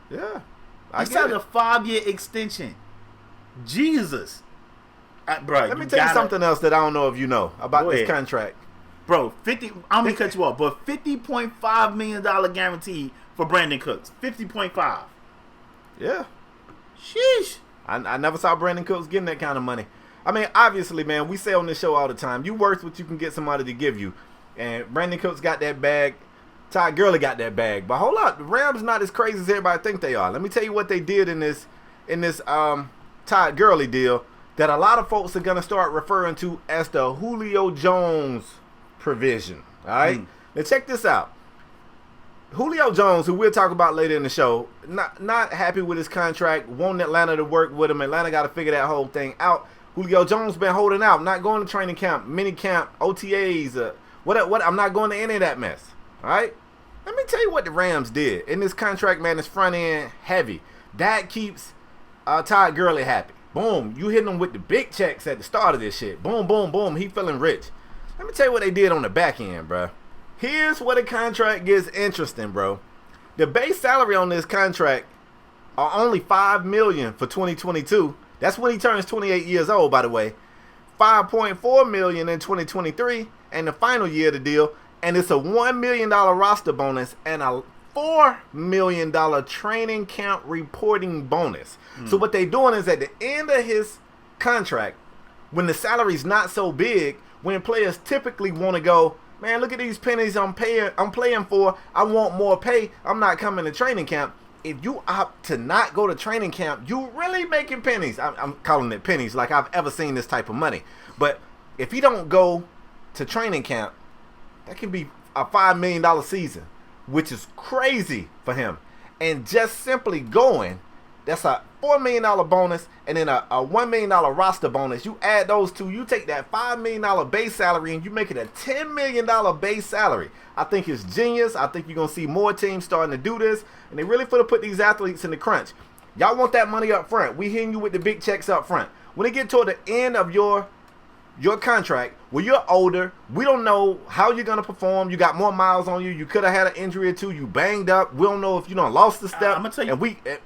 Yeah. He signed a 5-year extension. Jesus. Bro, let me tell you something else that I don't know if you know about this contract. Bro, I'm going to cut you off, but $50.5 million guarantee for Brandon Cooks. 50.5. Yeah. Sheesh. I never saw Brandon Cooks getting that kind of money. I mean, obviously, man, we say on this show all the time, you worth what you can get somebody to give you. And Brandon Cooks got that bag. Todd Gurley got that bag. But hold up, the Rams not as crazy as everybody think they are. Let me tell you what they did in this Todd Gurley deal that a lot of folks are going to start referring to as the Julio Jones provision. All right? Now check this out. Julio Jones, who we'll talk about later in the show, not happy with his contract, wanting Atlanta to work with him. Atlanta got to figure that whole thing out. Julio Jones been holding out, not going to training camp, mini camp, OTAs, what? I'm not going to any of that mess. All right? Let me tell you what the Rams did. In this contract, man, it's front end heavy. That keeps Todd Gurley happy. Boom. You hitting him with the big checks at the start of this shit. Boom, boom, boom. He feeling rich. Let me tell you what they did on the back end, bro. Here's where the contract gets interesting, bro. The base salary on this contract are only $5 million for 2022. That's when he turns 28 years old, by the way. $5.4 million in 2023, and the final year of the deal. And it's a $1 million roster bonus and a $4 million training camp reporting bonus. So what they're doing is at the end of his contract, when the salary's not so big, when players typically want to go, man, look at these pennies I'm playing for. I want more pay. I'm not coming to training camp. If you opt to not go to training camp, you really making pennies. I'm calling it pennies like I've ever seen this type of money. But if you don't go to training camp, that can be a $5 million season, which is crazy for him. And just simply going, that's a $4 million bonus and then a $1 million roster bonus. You add those two, you take that $5 million base salary and you make it a $10 million base salary. I think it's genius. I think you're going to see more teams starting to do this. And they really put these athletes in the crunch. Y'all want that money up front. We hitting you with the big checks up front. When they get toward the end of your contract, when you're older, we don't know how you're going to perform. You got more miles on you. You could have had an injury or two. You banged up. We don't know if you done lost the step. I'm going to tell you. And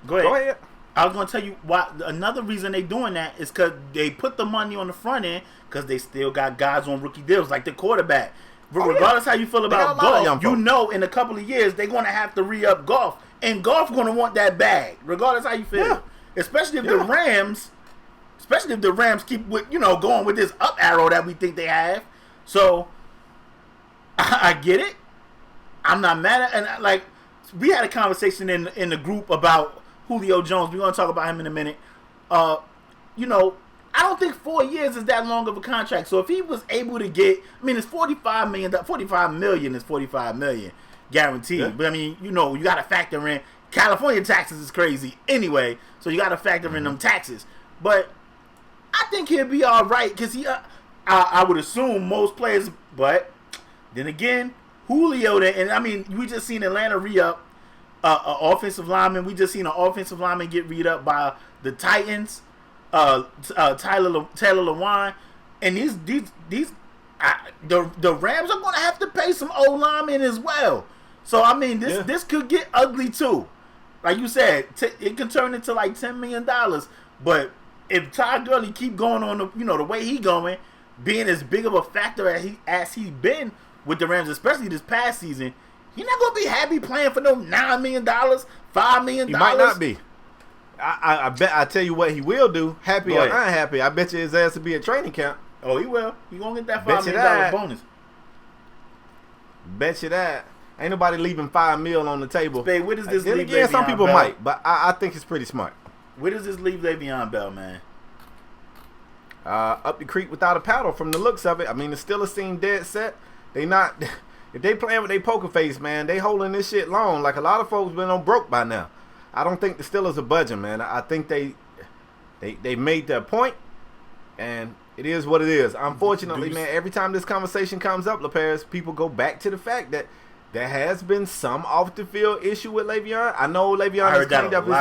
Go ahead. I was going to tell you why. Another reason they doing that is because they put the money on the front end because they still got guys on rookie deals like the quarterback. Regardless how you feel about golf, you know in a couple of years they're going to have to re-up golf. And golf going to want that bag, regardless how you feel. Yeah. Especially if the Rams keep with, going with this up arrow that we think they have. So I get it. I'm not mad at, and like we had a conversation in the group about Julio Jones. We're gonna talk about him in a minute. I don't think 4 years is that long of a contract. So if he was able to get, it's $45 million. $45 million is $45 million guaranteed. Yeah. But you got to factor in California taxes is crazy anyway. So you got to factor in them taxes. But I think he'll be all right because I would assume most players. But then again, Julio, and we just seen Atlanta re-up an offensive lineman. We just seen an offensive lineman get re-up by the Titans. Taylor Lewan, and the Rams are going to have to pay some old linemen as well. So this could get ugly too. Like you said, it could turn into like $10 million. But if Todd Gurley keep going on the way he going, being as big of a factor as he's been with the Rams, especially this past season, he's not going to be happy playing for no $9 million, $5 million. He might not be. I bet. I tell you what he will do. Happy or unhappy, I bet you his ass will be at training camp. Oh, he will. He gonna get that $5 million bonus. Bet you that. Ain't nobody leaving $5 million on the table. Spade, where does this leave Le'Veon some people Bell? might, but I think it's pretty smart. Where does this leave Le'Veon Bell, man? Up the creek without a paddle. From the looks of it, the Steelers seem dead set. They not. If they playing with their poker face, man, they holding this shit long. Like a lot of folks been on broke by now. I don't think the Steelers are budging, man. I think they made their point, and it is what it is. Unfortunately, man, every time this conversation comes up, LaParis, people go back to the fact that there has been some off-the-field issue with Le'Veon. I know Le'Veon has cleaned up his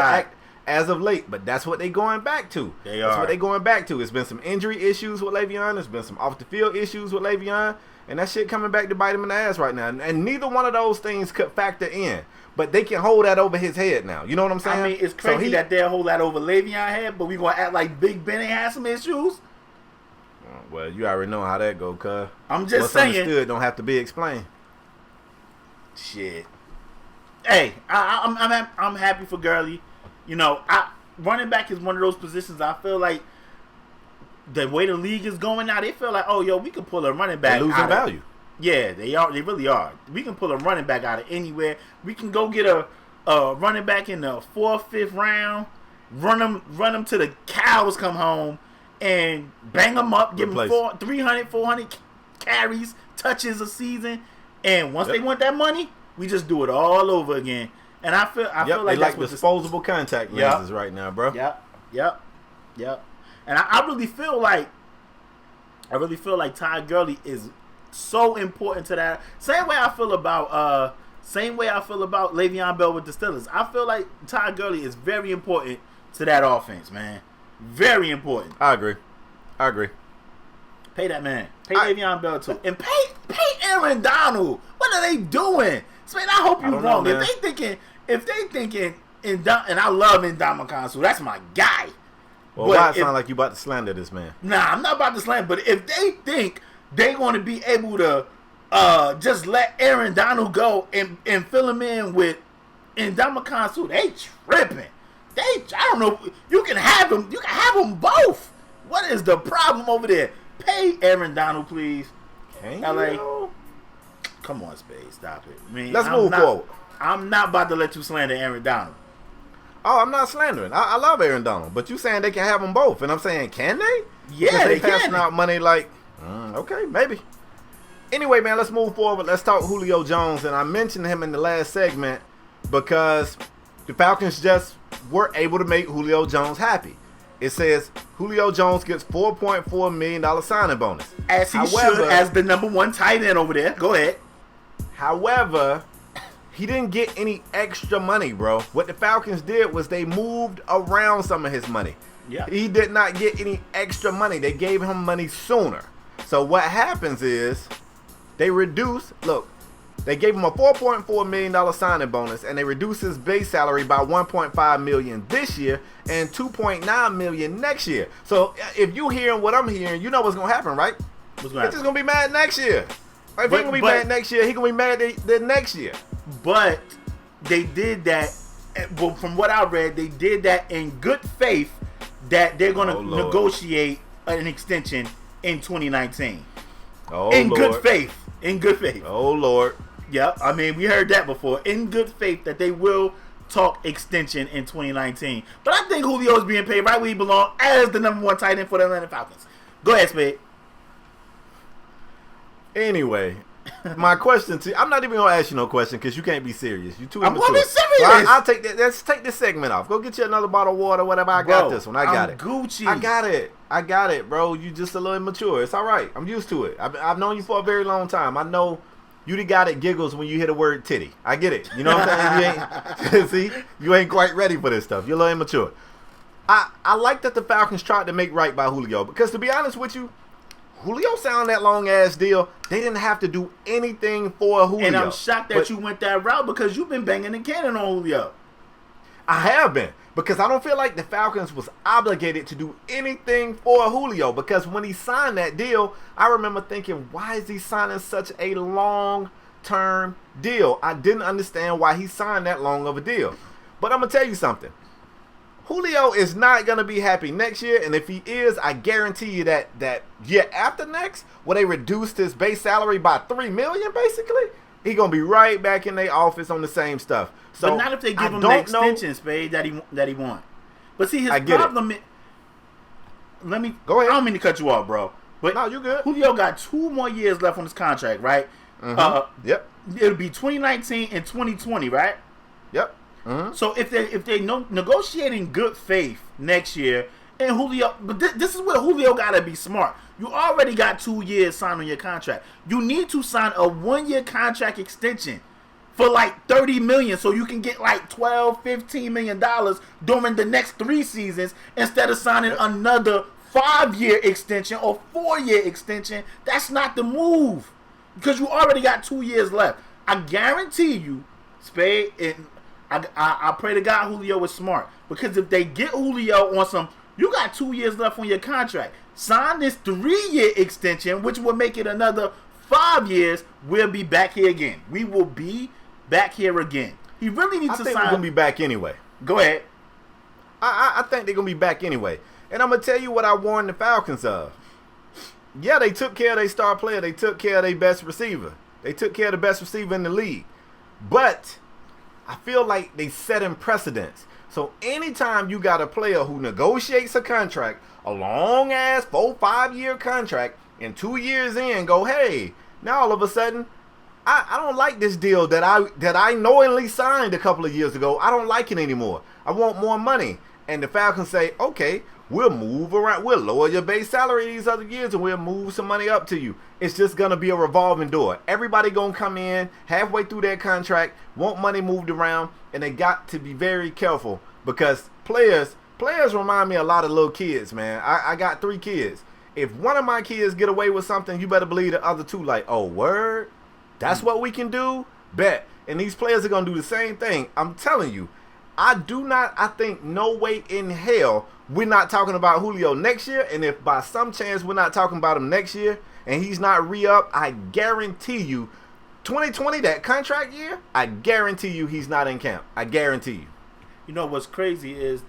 as of late, but that's what they going back to. That's what they going back to. It's been some injury issues with Le'Veon. There's been some off the field issues with Le'Veon, and that shit coming back to bite him in the ass right now. And neither one of those things could factor in, but they can hold that over his head now. You know what I'm saying? I mean, it's crazy that they'll hold that over Le'Veon head, but we gonna act like Big Ben ain't had some issues. Well, you already know how that go, cuz. I'm just saying. What's understood don't have to be explained. Shit. Hey, I'm happy for Gurley. You know, running back is one of those positions I feel like the way the league is going now, they feel like, oh, yo, we can pull a running back. They're losing value. Yeah, they are. They really are. We can pull a running back out of anywhere. We can go get a running back in the 4th, 5th round, run them till the cows come home, and bang them up, give them 300, 400 carries, touches a season, and once they want that money, we just do it all over again. And I feel like they that's like disposable contact lenses right now, bro. Yep. And I really feel like Todd Gurley is so important to that. Same way I feel about Le'Veon Bell with the Steelers. I feel like Todd Gurley is very important to that offense, man. Very important. I agree. Pay that man. Pay Le'Veon Bell too, and pay Aaron Donald. What are they doing? So, man, I hope you're wrong. If they thinking, and I love Ndamukong Suh, that's my guy. Well, why it sound like you about to slander this man? Nah, I'm not about to slander. But if they think they want to be able to just let Aaron Donald go and fill him in with Ndamukong Suh, they tripping. I don't know. You can have them. You can have them both. What is the problem over there? Pay Aaron Donald, please. LA. Come on, Spade. Stop it. Let's move forward. I'm not about to let you slander Aaron Donald. Oh, I'm not slandering. I love Aaron Donald, but you saying they can have them both, and I'm saying, can they? Yeah, they passing out money like, okay, maybe. Anyway, man, let's move forward. Let's talk Julio Jones, and I mentioned him in the last segment because the Falcons just were able to make Julio Jones happy. It says Julio Jones gets $4.4 million signing bonus. As he should, as the number 1 tight end over there. Go ahead. However, he didn't get any extra money, bro. What the Falcons did was they moved around some of his money. Yeah. He did not get any extra money. They gave him money sooner. So what happens is they gave him a $4.4 million signing bonus, and they reduced his base salary by $1.5 million this year and $2.9 million next year. So if you hearing what I'm hearing, you know what's gonna happen, right? He's just gonna be mad next year. If he gonna be mad next year, he gonna be mad the next year. But they did that. Well, from what I read, they did that in good faith that they're gonna negotiate an extension in 2019. Good faith. In good faith. Oh Lord. Yep. I mean, we heard that before. In good faith that they will talk extension in 2019. But I think Julio is being paid right where he belongs as the number 1 tight end for the Atlanta Falcons. Go ahead, Spade. Anyway, my question to you, I'm not even gonna ask you no question because you can't be serious. You too. I'm gonna be serious. So I'll take that. Let's take this segment off. Go get you another bottle of water, whatever. I got this one. I got it. Gucci. I got it, bro. You just a little immature. It's all right. I'm used to it. I've known you for a very long time. I know you the guy that giggles when you hear the word titty. I get it. You know what I'm saying? You ain't quite ready for this stuff. You're a little immature. I like that the Falcons tried to make right by Julio because, to be honest with you, Julio signed that long-ass deal. They didn't have to do anything for Julio. And I'm shocked that you went that route because you've been banging the cannon on Julio. I have been. Because I don't feel like the Falcons was obligated to do anything for Julio. Because when he signed that deal, I remember thinking, why is he signing such a long-term deal? I didn't understand why he signed that long of a deal. But I'm going to tell you something. Julio is not going to be happy next year, and if he is, I guarantee you that year after next, where they reduced his base salary by $3 million, basically, he going to be right back in their office on the same stuff. So but not if they give him the extension, Spade, that he want. But see, his problem is, let me go ahead. I don't mean to cut you off, bro. But no, you good. Julio got 2 more years left on his contract, right? Mm-hmm. Yep. It'll be 2019 and 2020, right? Yep. Mm-hmm. So if they negotiate in good faith next year, and Julio, but this is where Julio gotta be smart. You already got 2 years signed on your contract. You need to sign a 1-year contract extension for like $30 million, so you can get like $12-15 million during the next 3 seasons instead of signing another 5-year extension or 4-year extension. That's not the move, because you already got 2 years left. I guarantee you, Spade, and I pray to God Julio was smart, because if they get Julio on some, you got 2 years left on your contract. Sign this 3-year extension, which will make it another 5 years. We'll be back here again. We will be back here again. He really needs to sign. I think we're going to be back anyway. Go ahead. I think they're going to be back anyway. And I'm going to tell you what I warned the Falcons of. Yeah, they took care of their star player. They took care of their best receiver. They took care of the best receiver in the league. But I feel like they setting precedents. So anytime you got a player who negotiates a contract, a long-ass 4-5 year contract, and 2 years in go, hey, now all of a sudden, I don't like this deal that I knowingly signed a couple of years ago. I don't like it anymore. I want more money. And the Falcons say, okay, we'll move around. We'll lower your base salary these other years, and we'll move some money up to you. It's just going to be a revolving door. Everybody going to come in halfway through their contract, want money moved around, and they got to be very careful, because players remind me a lot of little kids, man. I got 3 kids. If one of my kids get away with something, you better believe the other 2 like, oh, word? That's what we can do? Bet. And these players are going to do the same thing. I'm telling you. I think no way in hell we're not talking about Julio next year. And if by some chance we're not talking about him next year and he's not re-up, I guarantee you, 2020, that contract year, I guarantee you he's not in camp. I guarantee you. You know what's crazy is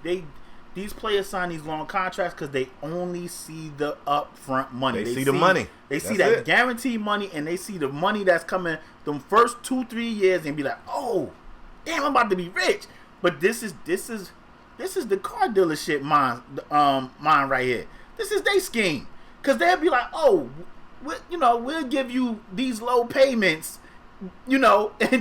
these players sign these long contracts because they only see the upfront money. They see the money. They see that guaranteed money, and they see the money that's coming them first 2-3 years, and be like, oh, damn, I'm about to be rich. But this is the car dealership mind right here. This is their scheme, because they'll be like, oh, we'll give you these low payments, and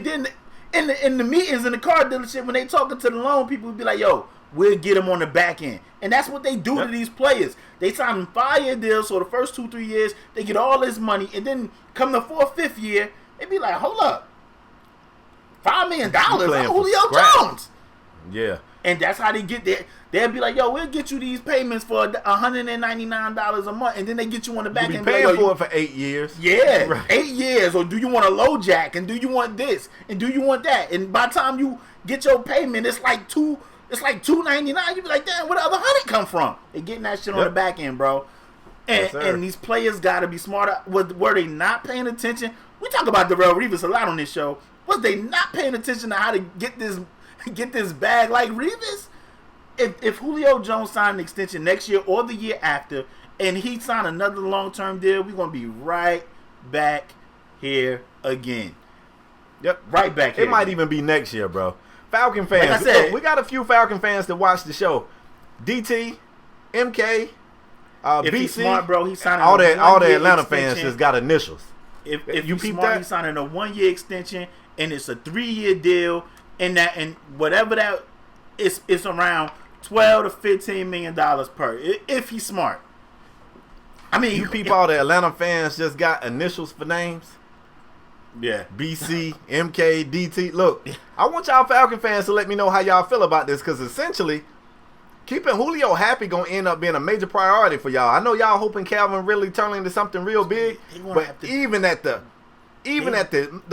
then in the meetings in the car dealership, when they talking to the loan people, will be like, yo, we'll get them on the back end. And that's what they do to these players. They sign them 5-year deals, so the first 2-3 years, they get all this money. And then come the 4th, 5th year, they be like, hold up. $5 million on Julio Jones. Yeah. And that's how they get there. They'll be like, yo, we'll get you these payments for $199 a month. And then they get you on the back end. You be paying for it for 8 years. Yeah, right. 8 years. Or do you want a low jack? And do you want this? And do you want that? And by the time you get your payment, it's like $299. You be like, damn, where the other $100 come from? They getting that shit on the back end, bro. And these players got to be smarter. Were they not paying attention? We talk about Darrelle Revis a lot on this show. Was they not paying attention to how to get this bag like Revis? If Julio Jones signed an extension next year or the year after, and he signed another long-term deal, we're going to be right back here again. Yep. Right back here. It might even be next year, bro. Falcon fans. Like I said, look, we got a few Falcon fans that watch the show. DT, MK, if BC. He's smart, bro, he's signing all the Atlanta fans just got initials. If you peep smart, he's signing a 1-year extension, and it's a 3-year deal, and whatever that is, it's around $12 to $15 million per. If he's smart. I mean, you peep all the Atlanta fans just got initials for names. Yeah. BC, MK, DT. Look, I want y'all Falcon fans to let me know how y'all feel about this, because essentially, keeping Julio happy going to end up being a major priority for y'all. I know y'all hoping Calvin really turn into something real big, but even at the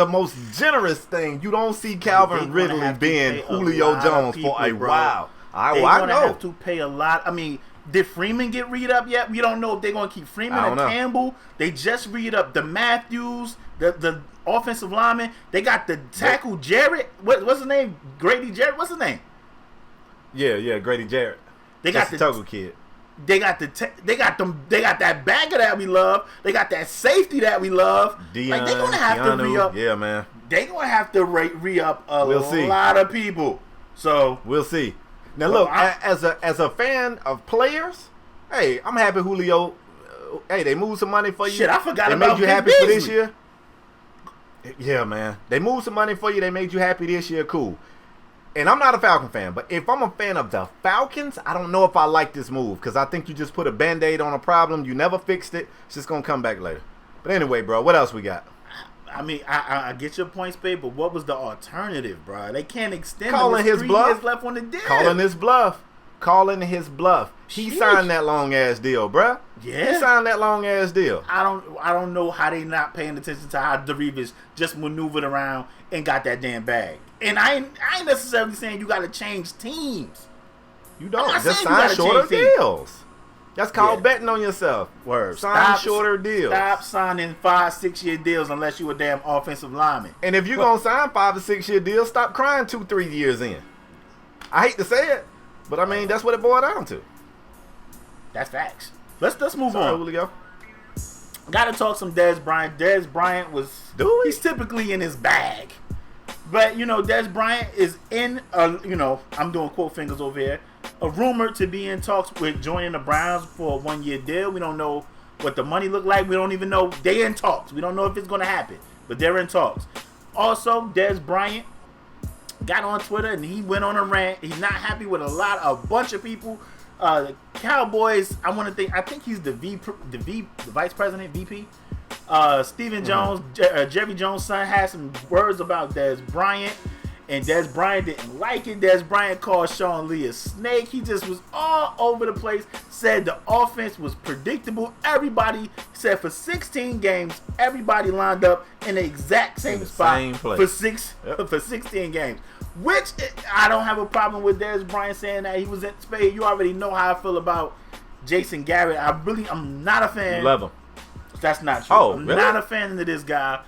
most generous thing, you don't see Calvin Ridley being Julio Jones for a while. They're going to have to pay a lot. I mean, did Freeman get read up yet? We don't know if they're going to keep Freeman and Campbell. They just read up the Matthews, the offensive lineman. They got the tackle Jarrett. What's his name? Grady Jarrett. What's his name? Yeah, Grady Jarrett. They got the Tuggle kid. They got that bagger that we love. They got that safety that we love. Deion, like, they're gonna have to re-up. Yeah, man. They're gonna have to re-up a lot of people. So we'll see. Now look, as a fan of players, hey, I'm happy Julio. Hey, they moved some money for you. Shit, I forgot they about. They made you happy for this year. Yeah, man. They moved some money for you. They made you happy this year. Cool. And I'm not a Falcon fan, but if I'm a fan of the Falcons, I don't know if I like this move, because I think you just put a Band-Aid on a problem. You never fixed it. It's just going to come back later. But anyway, bro, what else we got? I mean, I get your point, Spade, but what was the alternative, bro? They can't extend Calling his 3 bluff. years left on the deal. Calling his bluff. He signed that long ass deal, bruh. Yeah. He signed that long ass deal. I don't know how they not paying attention to how Darevis just maneuvered around and got that damn bag. And I ain't necessarily saying you got to change teams. You don't. I'm Just saying you sign gotta shorter change teams. deals. That's called betting on yourself. Word. Sign shorter deals. Stop signing 5-6 year deals unless you a damn offensive lineman. And if you're going to sign 5 or 6 year deals, stop crying 2-3 years in. I hate to say it, but I mean, that's what it boiled down to. That's facts. Let's move Sorry, on. Julio. Gotta talk some Dez Bryant. Dez Bryant he's typically in his bag. But, Dez Bryant is in, I'm doing quote fingers over here, a rumor to be in talks with joining the Browns for a 1-year deal. We don't know what the money look like. We don't even know. They in talks. We don't know if it's going to happen, but they're in talks. Also, Dez Bryant got on Twitter and he went on a rant. He's not happy with a bunch of people. The Cowboys, I think he's the vice president, VP. Stephen Jones, Jerry Jones' son, had some words about Dez Bryant, and Dez Bryant didn't like it. Dez Bryant called Sean Lee a snake. He just was all over the place, said the offense was predictable. Everybody said for 16 games, everybody lined up in the exact same spot for 16 games. Which I don't have a problem with Dez Bryant saying that he was in Spade. You already know how I feel about Jason Garrett. I'm not a fan. Love him. That's not true. Oh, I'm really? not a fan of this guy.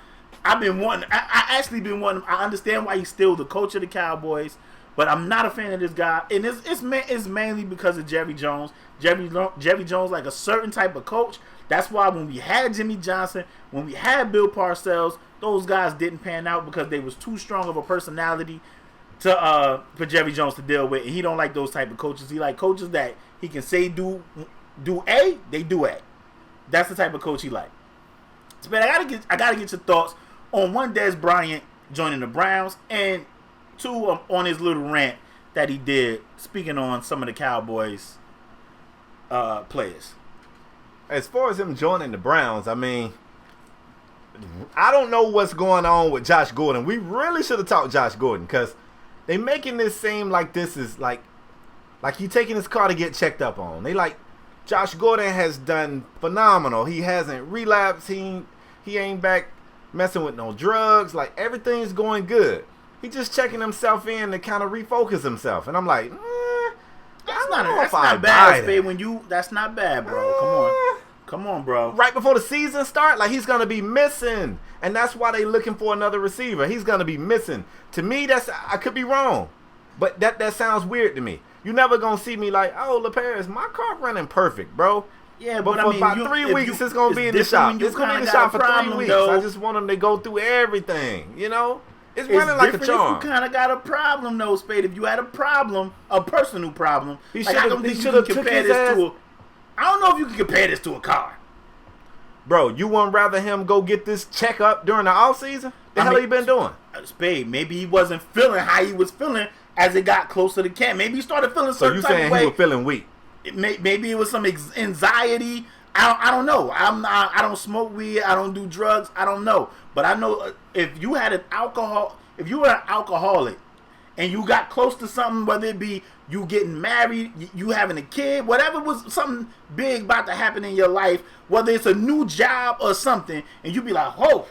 I actually been wanting. I understand why he's still the coach of the Cowboys, but I'm not a fan of this guy. And it's mainly because of Jerry Jones. Jerry Jones, like a certain type of coach. That's why when we had Jimmy Johnson, when we had Bill Parcells, those guys didn't pan out because they was too strong of a personality for Jerry Jones to deal with. And he don't like those type of coaches. He like coaches that he can say do A, they do A. That's the type of coach he like. But I gotta get your thoughts on one, Dez Bryant joining the Browns, and two, on his little rant that he did speaking on some of the Cowboys players. As far as him joining the Browns, I mean, I don't know what's going on with Josh Gordon. We really should have talked Josh Gordon because they making this seem like this is like he taking his car to get checked up on. They like Josh Gordon has done phenomenal. He hasn't relapsed. He ain't back messing with no drugs. Like everything's going good. He just checking himself in to kind of refocus himself. And I'm like, that's not bad, Spade. That's not bad, bro. Come on, bro. Right before the season start, like he's gonna be missing, and that's why they looking for another receiver. He's gonna be missing. To me, I could be wrong, but that sounds weird to me. You never gonna see me like, oh, LaParis, my car running perfect, bro. Yeah, but for I mean, about 3 weeks, it's gonna be in the shop. It's gonna be in the shop for 3 weeks. Though. I just want them to go through everything. It's running like a charm. If you kind of got a problem, though, Spade. If you had a problem, a personal problem, he should have compare this to. I don't know if you can compare this to a car. Bro, you wouldn't rather him go get this checkup during the off season? The hell he been doing? Spade, maybe he wasn't feeling how he was feeling as it got closer to camp. Maybe he started feeling certain type of way. So you saying he was feeling weak? Maybe it was some anxiety. I don't know. I don't smoke weed. I don't do drugs. I don't know. But I know if you were an alcoholic and you got close to something, whether it be you getting married, you having a kid, whatever was something big about to happen in your life, whether it's a new job or something, and you be like, oh,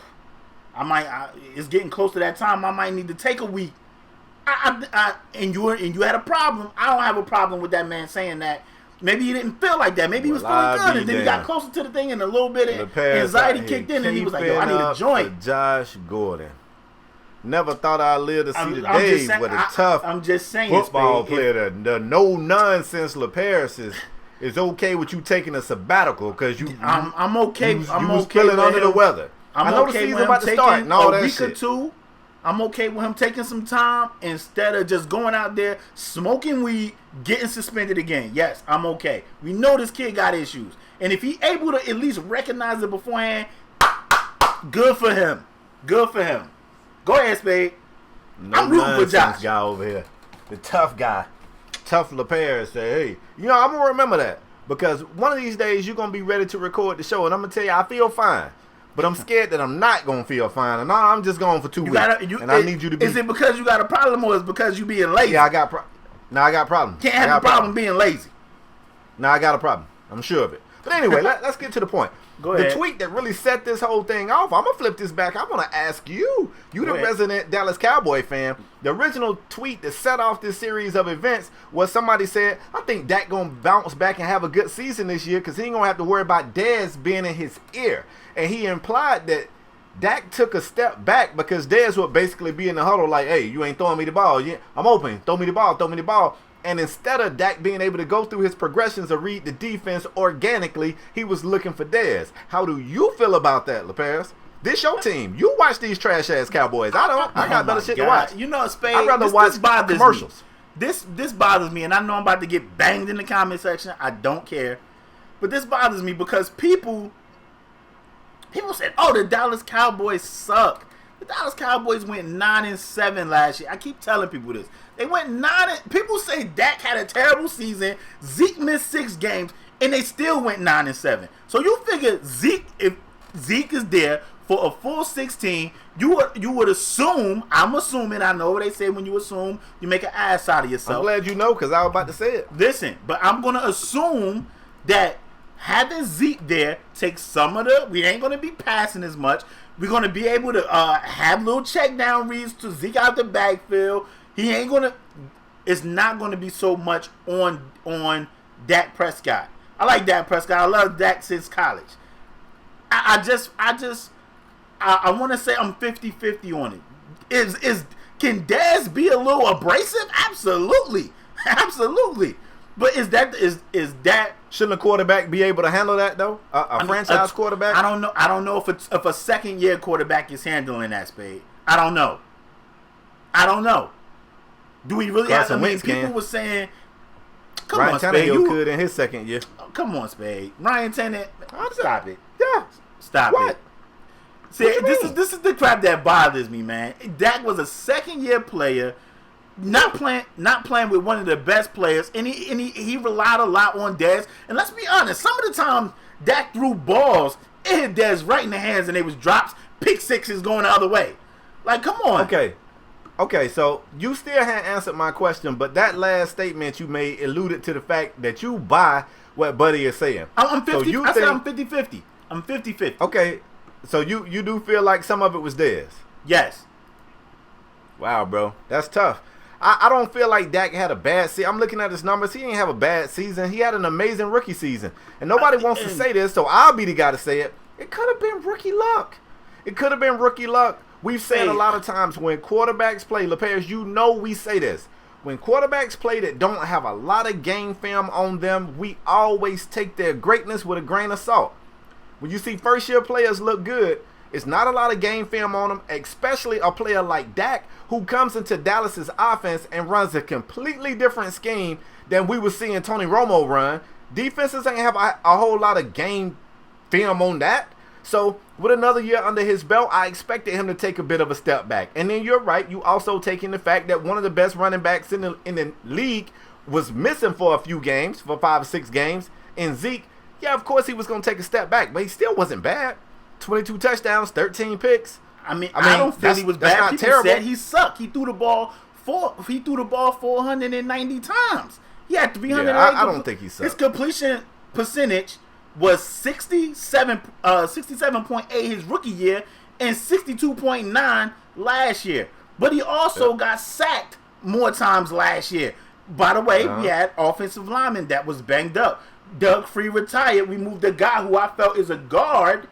it's getting close to that time. I might need to take a week. And you had a problem. I don't have a problem with that man saying that. Maybe he didn't feel like that. Maybe he was feeling good, and then he got closer to the thing, and a little bit of anxiety kicked in, and he was like, "Yo, I need a joint." Josh Gordon. Never thought I'd live to see the day with a tough football player. The no nonsense LaParis is okay with you taking a sabbatical because I'm okay. You was feeling under the weather. I know the season about to start and all that shit. A week or two. I'm okay with him taking some time instead of just going out there smoking weed, getting suspended again. Yes, I'm okay. We know this kid got issues, and if he able to at least recognize it beforehand, good for him. Good for him. Go ahead, Spade. I'm rooting for Josh. Guy over here, the tough guy, tough LaParis. Say, hey, I'm gonna remember that because one of these days you're gonna be ready to record the show, and I'm gonna tell you I feel fine. but I'm scared that I'm not gonna feel fine, and I'm just going for 2 weeks. I need you to be. Is it because you got a problem, or is it because you being lazy? Yeah, I got problems. Can't have a problem being lazy. No, I got a problem. I'm sure of it. But anyway, let's get to the point. Go ahead. The tweet that really set this whole thing off, I'm going to flip this back. I want to ask you, the resident Dallas Cowboy fan, the original tweet that set off this series of events was somebody said, I think Dak going to bounce back and have a good season this year because he ain't going to have to worry about Dez being in his ear. And he implied that Dak took a step back because Dez would basically be in the huddle like, hey, you ain't throwing me the ball. I'm open. Throw me the ball. And instead of Dak being able to go through his progressions or read the defense organically, he was looking for Dez. How do you feel about that, LaParis? This your team. You watch these trash-ass Cowboys. I don't. I got better shit to watch. You know, Spade, I'd rather watch commercials. This bothers me, and I know I'm about to get banged in the comment section. I don't care. But this bothers me because people said, oh, the Dallas Cowboys suck. The Dallas Cowboys went 9-7 last year. I keep telling people this. They went 9. People say Dak had a terrible season. Zeke missed 6 games, and they still went 9-7. So you figure if Zeke is there for a full 16, you would assume. I'm assuming. I know what they say when you assume, you make an ass out of yourself. I'm glad you know because I was about to say it. Listen, but I'm gonna assume that having Zeke there takes some of we ain't gonna be passing as much. We're going to be able to have little check down reads to Zeke out the backfield. He ain't going to – it's not going to be so much on Dak Prescott. I like Dak Prescott. I love Dak since college. I want to say I'm 50-50 on it. Can Dez be a little abrasive? Absolutely. Absolutely. But is that shouldn't a quarterback be able to handle that though? A franchise quarterback? I don't know. I don't know if a second year quarterback is handling that, Spade. I don't know. Do we really have to? I mean, people were saying, "Come on, Spade, you could in his second year." Come on, Spade. Ryan Tannehill, stop it. Yeah, stop it. See, this is the crap that bothers me, man. Dak was a second year player. Not playing with one of the best players, and he relied a lot on Dez. And let's be honest, some of the time Dak threw balls, it hit Dez right in the hands, and they was drops, pick sixes going the other way. Like, come on. Okay. So you still hadn't answered my question, but that last statement you made alluded to the fact that you buy what Buddy is saying. I'm 50. So I said I'm 50-50. I'm 50-50. Okay, so you do feel like some of it was Dez? Yes. Wow, bro, that's tough. I don't feel like Dak had a bad season. I'm looking at his numbers. He didn't have a bad season. He had an amazing rookie season. And nobody wants to say this, so I'll be the guy to say it. It could have been rookie luck. We've said a lot of times when quarterbacks play, LaParis, you know we say this. When quarterbacks play that don't have a lot of game film on them, we always take their greatness with a grain of salt. When you see first-year players look good, it's not a lot of game film on them, especially a player like Dak, who comes into Dallas's offense and runs a completely different scheme than we were seeing Tony Romo run. Defenses ain't have a whole lot of game film on that. So with another year under his belt, I expected him to take a bit of a step back. And then you're right, you also taking the fact that one of the best running backs in the league was missing for a few games, for 5 or 6 games. And Zeke, yeah, of course he was going to take a step back, but he still wasn't bad. 22 touchdowns, 13 picks. I mean, I don't feel he was bad. Not People terrible. said he sucked. He threw the ball 490 times. He had 300. Yeah, I don't think he sucked. His completion percentage was 67.8 his rookie year and 62.9 last year. But he also got sacked more times last year. By the way, we had offensive lineman that was banged up. Doug Free retired. We moved a guy who I felt is a guard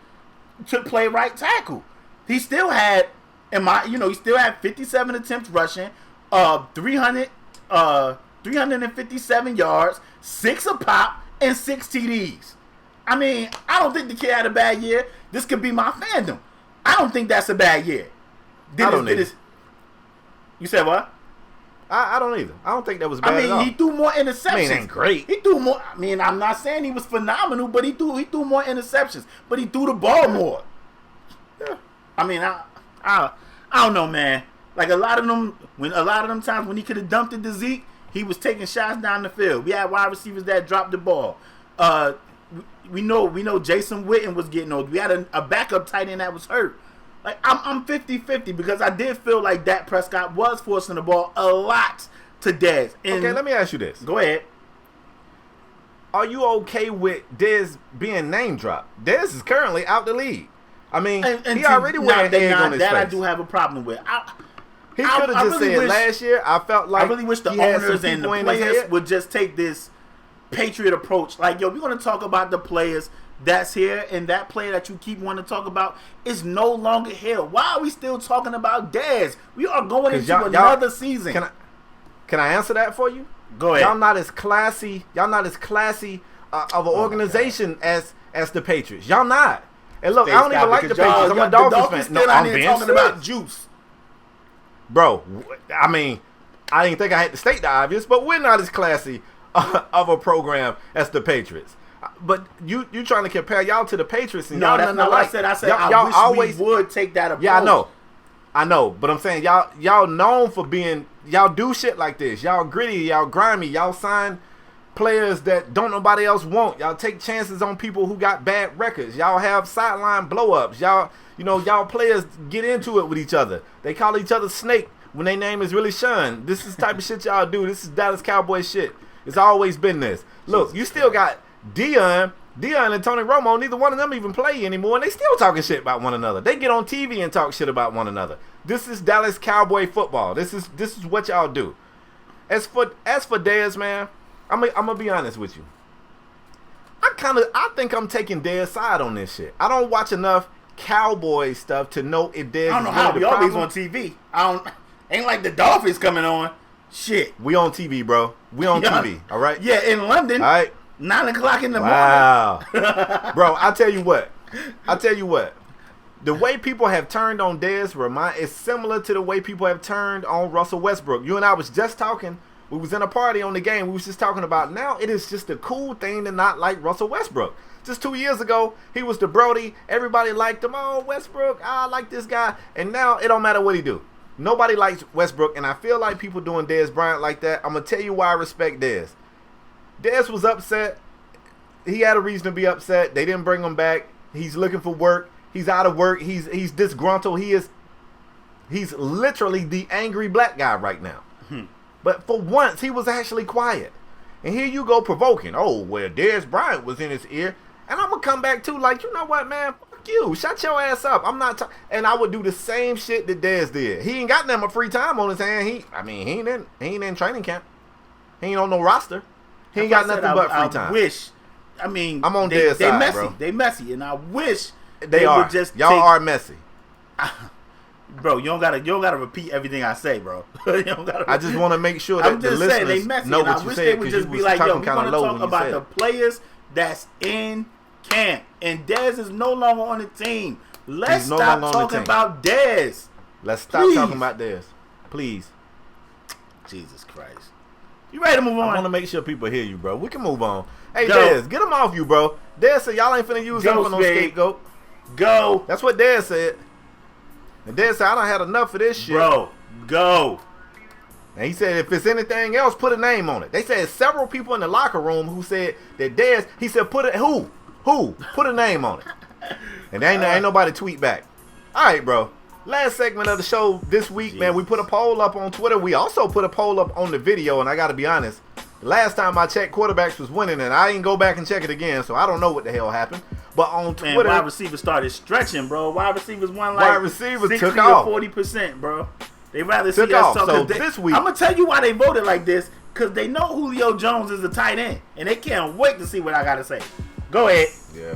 to play right tackle. He still had, he still had 57 attempts rushing, 357 yards, 6 a pop, and 6 TDs. I mean, I don't think the kid had a bad year. This could be my fandom. I don't think that's a bad year. You said what? I don't either. I don't think that was bad at all. He threw more interceptions. I mean, ain't great. He threw more. I mean, I'm not saying he was phenomenal, but he threw more interceptions. But he threw the ball more. Yeah. I mean, I don't know, man. Like a lot of them times when he could have dumped it to Zeke, he was taking shots down the field. We had wide receivers that dropped the ball. we know Jason Witten was getting old. We had a backup tight end that was hurt. Like, I'm 50-50 because I did feel like Dak Prescott was forcing the ball a lot to Dez. Okay, let me ask you this. Go ahead. Are you okay with Dez being name dropped? Dez is currently out the league. I mean, he already went egg on his face. I do have a problem with. He could have just said last year, I felt like I really wish the owners and the players would just take this Patriot approach. Like, yo, we're going to talk about the players that's here, and that player that you keep wanting to talk about is no longer here. Why are we still talking about Dez? We are going into another season. Can I answer that for you? Go ahead. Y'all not as classy of an organization as the Patriots. Y'all not. And look, I don't even like the Patriots. I'm a Dolphins fan. No, I'm being talking about juice. Bro, I mean, I didn't think I had to state the obvious, but we're not as classy of a program as the Patriots. But you trying to compare y'all to the Patriots? And no, y'all that's not what I said. I said I wish we would take that approach. Yeah, I know, but I'm saying y'all known for being, y'all do shit like this. Y'all gritty, y'all grimy, y'all sign players that don't nobody else want. Y'all take chances on people who got bad records. Y'all have sideline blow-ups. Y'all players get into it with each other. They call each other Snake when their name is really Sean. This is the type of shit y'all do. This is Dallas Cowboys shit. It's always been this. Look, you still got Deion and Tony Romo. Neither one of them even play anymore, and they still talking shit about one another. They get on TV and talk shit about one another. This is Dallas Cowboy football. This is what y'all do. As for Dez, man, I'm gonna be honest with you. I think I'm taking Dez's side on this shit. I don't watch enough Cowboy stuff to know if Dez. I don't know how we always on TV. Ain't like the Dolphins coming on. Shit, we on TV, bro. We on TV. All right. Yeah, in London. All right. 9 o'clock in the morning. Wow. Bro, I tell you what. The way people have turned on Dez is similar to the way people have turned on Russell Westbrook. You and I was just talking. We was in a party on the game. We was just talking about now it is just a cool thing to not like Russell Westbrook. Just 2 years ago, he was the Brody. Everybody liked him. Oh, Westbrook, I like this guy. And now it don't matter what he do. Nobody likes Westbrook, and I feel like people doing Dez Bryant like that. I'm going to tell you why I respect Dez. Dez was upset. He had a reason to be upset. They didn't bring him back. He's looking for work. He's out of work. He's disgruntled. He's literally the angry black guy right now. But for once, he was actually quiet. And here you go provoking. Oh, well, Dez Bryant was in his ear. And I'm going to come back too like, you know what, man? Fuck you. Shut your ass up. I'm not and I would do the same shit that Dez did. He ain't got that much free time on his hand. He ain't in training camp. He ain't on no roster. He ain't got nothing but free time. I'm on Dez's side, messy. bro. They messy, and I wish they would just y'all are messy. Bro, you don't gotta repeat everything I say, bro. I just want to make sure that the listeners know what you said. They would just be like, yo, we're gonna talk about the players that's in camp, and Dez is no longer on the team. Let's stop talking about Dez. Let's stop talking about Dez, please. Jesus Christ. You ready to move on? I want to make sure people hear you, bro. We can move on. Hey, Dez, get him off you, bro. Dez said y'all ain't finna use him for no scapegoat. Go. That's what Dez said. And Dez said, I done had enough of this shit. Bro, go. And he said, if it's anything else, put a name on it. They said several people in the locker room who said that Dez, he said, who? Put a name on it. And ain't nobody tweet back. All right, bro. Last segment of the show this week, man, we put a poll up on Twitter. We also put a poll up on the video, and I got to be honest, the last time I checked, quarterbacks was winning, and I didn't go back and check it again, so I don't know what the hell happened. But on Twitter, wide receivers started stretching, bro. Wide receivers won like wide receivers 60 took off. or 40%, bro. They rather took see us off. talk. So this week, I'm gonna tell you why they voted like this, because they know Julio Jones is a tight end, and they can't wait to see what I gotta say. Go ahead. Yeah.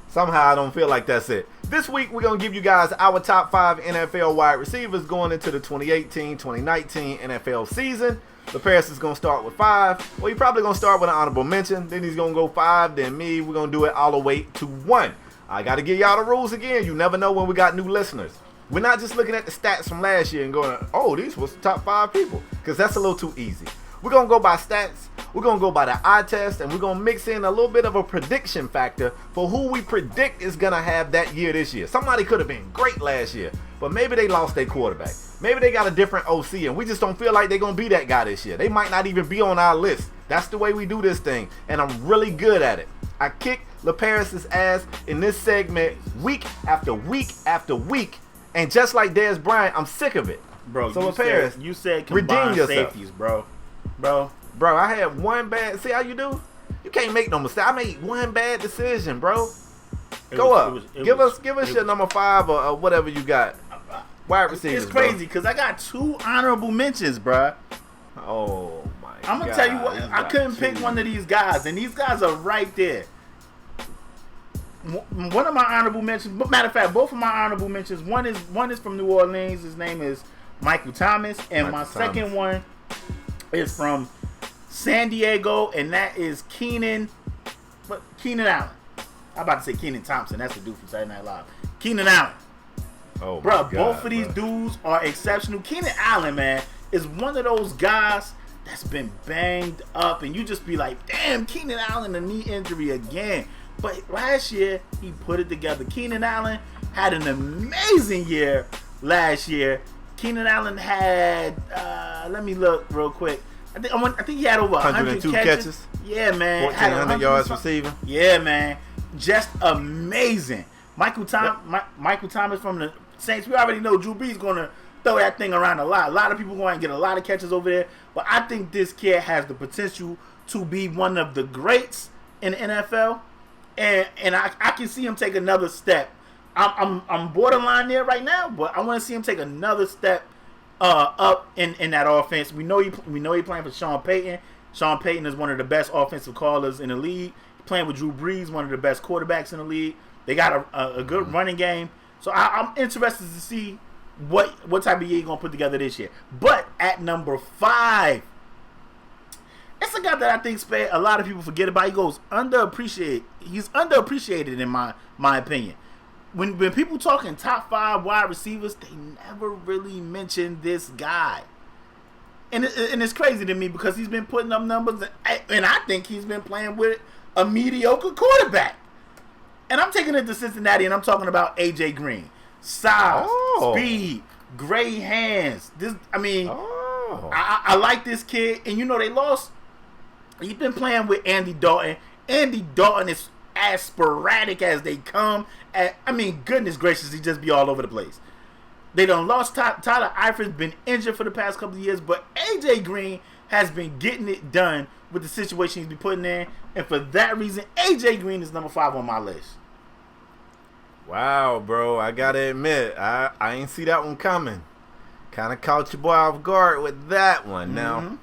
Somehow I don't feel like that's it. This week, we're going to give you guys our top 5 NFL wide receivers going into the 2018-2019 NFL season. The Paris is going to start with 5. Well, he's probably going to start with an honorable mention. Then he's going to go 5. Then me, we're going to do it all the way to 1. I got to give y'all the rules again. You never know when we got new listeners. We're not just looking at the stats from last year and going, oh, these was the top 5 people. Because that's a little too easy. We're going to go by stats. We're going to go by the eye test, and we're going to mix in a little bit of a prediction factor for who we predict is going to have that year this year. Somebody could have been great last year, but maybe they lost their quarterback. Maybe they got a different OC, and we just don't feel like they're going to be that guy this year. They might not even be on our list. That's the way we do this thing, and I'm really good at it. I kick LaParis' ass in this segment week after week after week. And just like Dez Bryant, I'm sick of it. Bro, so you said combined safeties, bro. Bro, I had one bad. See how you do? You can't make no mistake. I made one bad decision, bro. Go up. Give us your number 5 or whatever you got. Wide receivers. It's crazy because I got 2 honorable mentions, bro. Oh my God. I'm gonna tell you what. I couldn't pick one of these guys, and these guys are right there. One of my honorable mentions. Matter of fact, both of my honorable mentions. One is from New Orleans. His name is Michael Thomas, and my second one is from San Diego, and that is Keenan Allen. I'm about to say Keenan Thompson. That's the dude from Saturday Night Live. Keenan Allen. Oh, bro, both of these dudes are exceptional. Keenan Allen, man, is one of those guys that's been banged up, and you just be like, damn, Keenan Allen, a knee injury again. But last year, he put it together. Keenan Allen had an amazing year last year. Keenan Allen had, let me look real quick. I think he had over 102 catches. Yeah, man. 1,400 yards receiving. Yeah, man. Just amazing. Michael Thomas from the Saints. We already know Drew Brees going to throw that thing around a lot. A lot of people going to get a lot of catches over there. But I think this kid has the potential to be one of the greats in the NFL. And I can see him take another step. I'm borderline there right now, but I want to see him take another step up in that offense. We know he playing for Sean Payton. Sean Payton is one of the best offensive callers in the league. Playing with Drew Brees, one of the best quarterbacks in the league. They got a good running game. So I'm interested to see what type of year he's going to put together this year. But at number 5, it's a guy that I think a lot of people forget about. He goes underappreciated. He's underappreciated in my opinion. When people talking top 5 wide receivers, they never really mention this guy. And it's crazy to me because he's been putting up numbers, and I think he's been playing with a mediocre quarterback. And I'm taking it to Cincinnati, and I'm talking about A.J. Green. Size, speed, great hands. I like this kid. And you know they lost. He's been playing with Andy Dalton. Andy Dalton is as sporadic as they come. Goodness gracious, he just be all over the place. They done lost Tyler Eifert's been injured for the past couple of years, but A.J. Green has been getting it done with the situation he's been putting in. And for that reason, A.J. Green is number 5 on my list. Wow, bro. I got to admit, I ain't see that one coming. Kind of caught your boy off guard with that one. Mm-hmm. Now,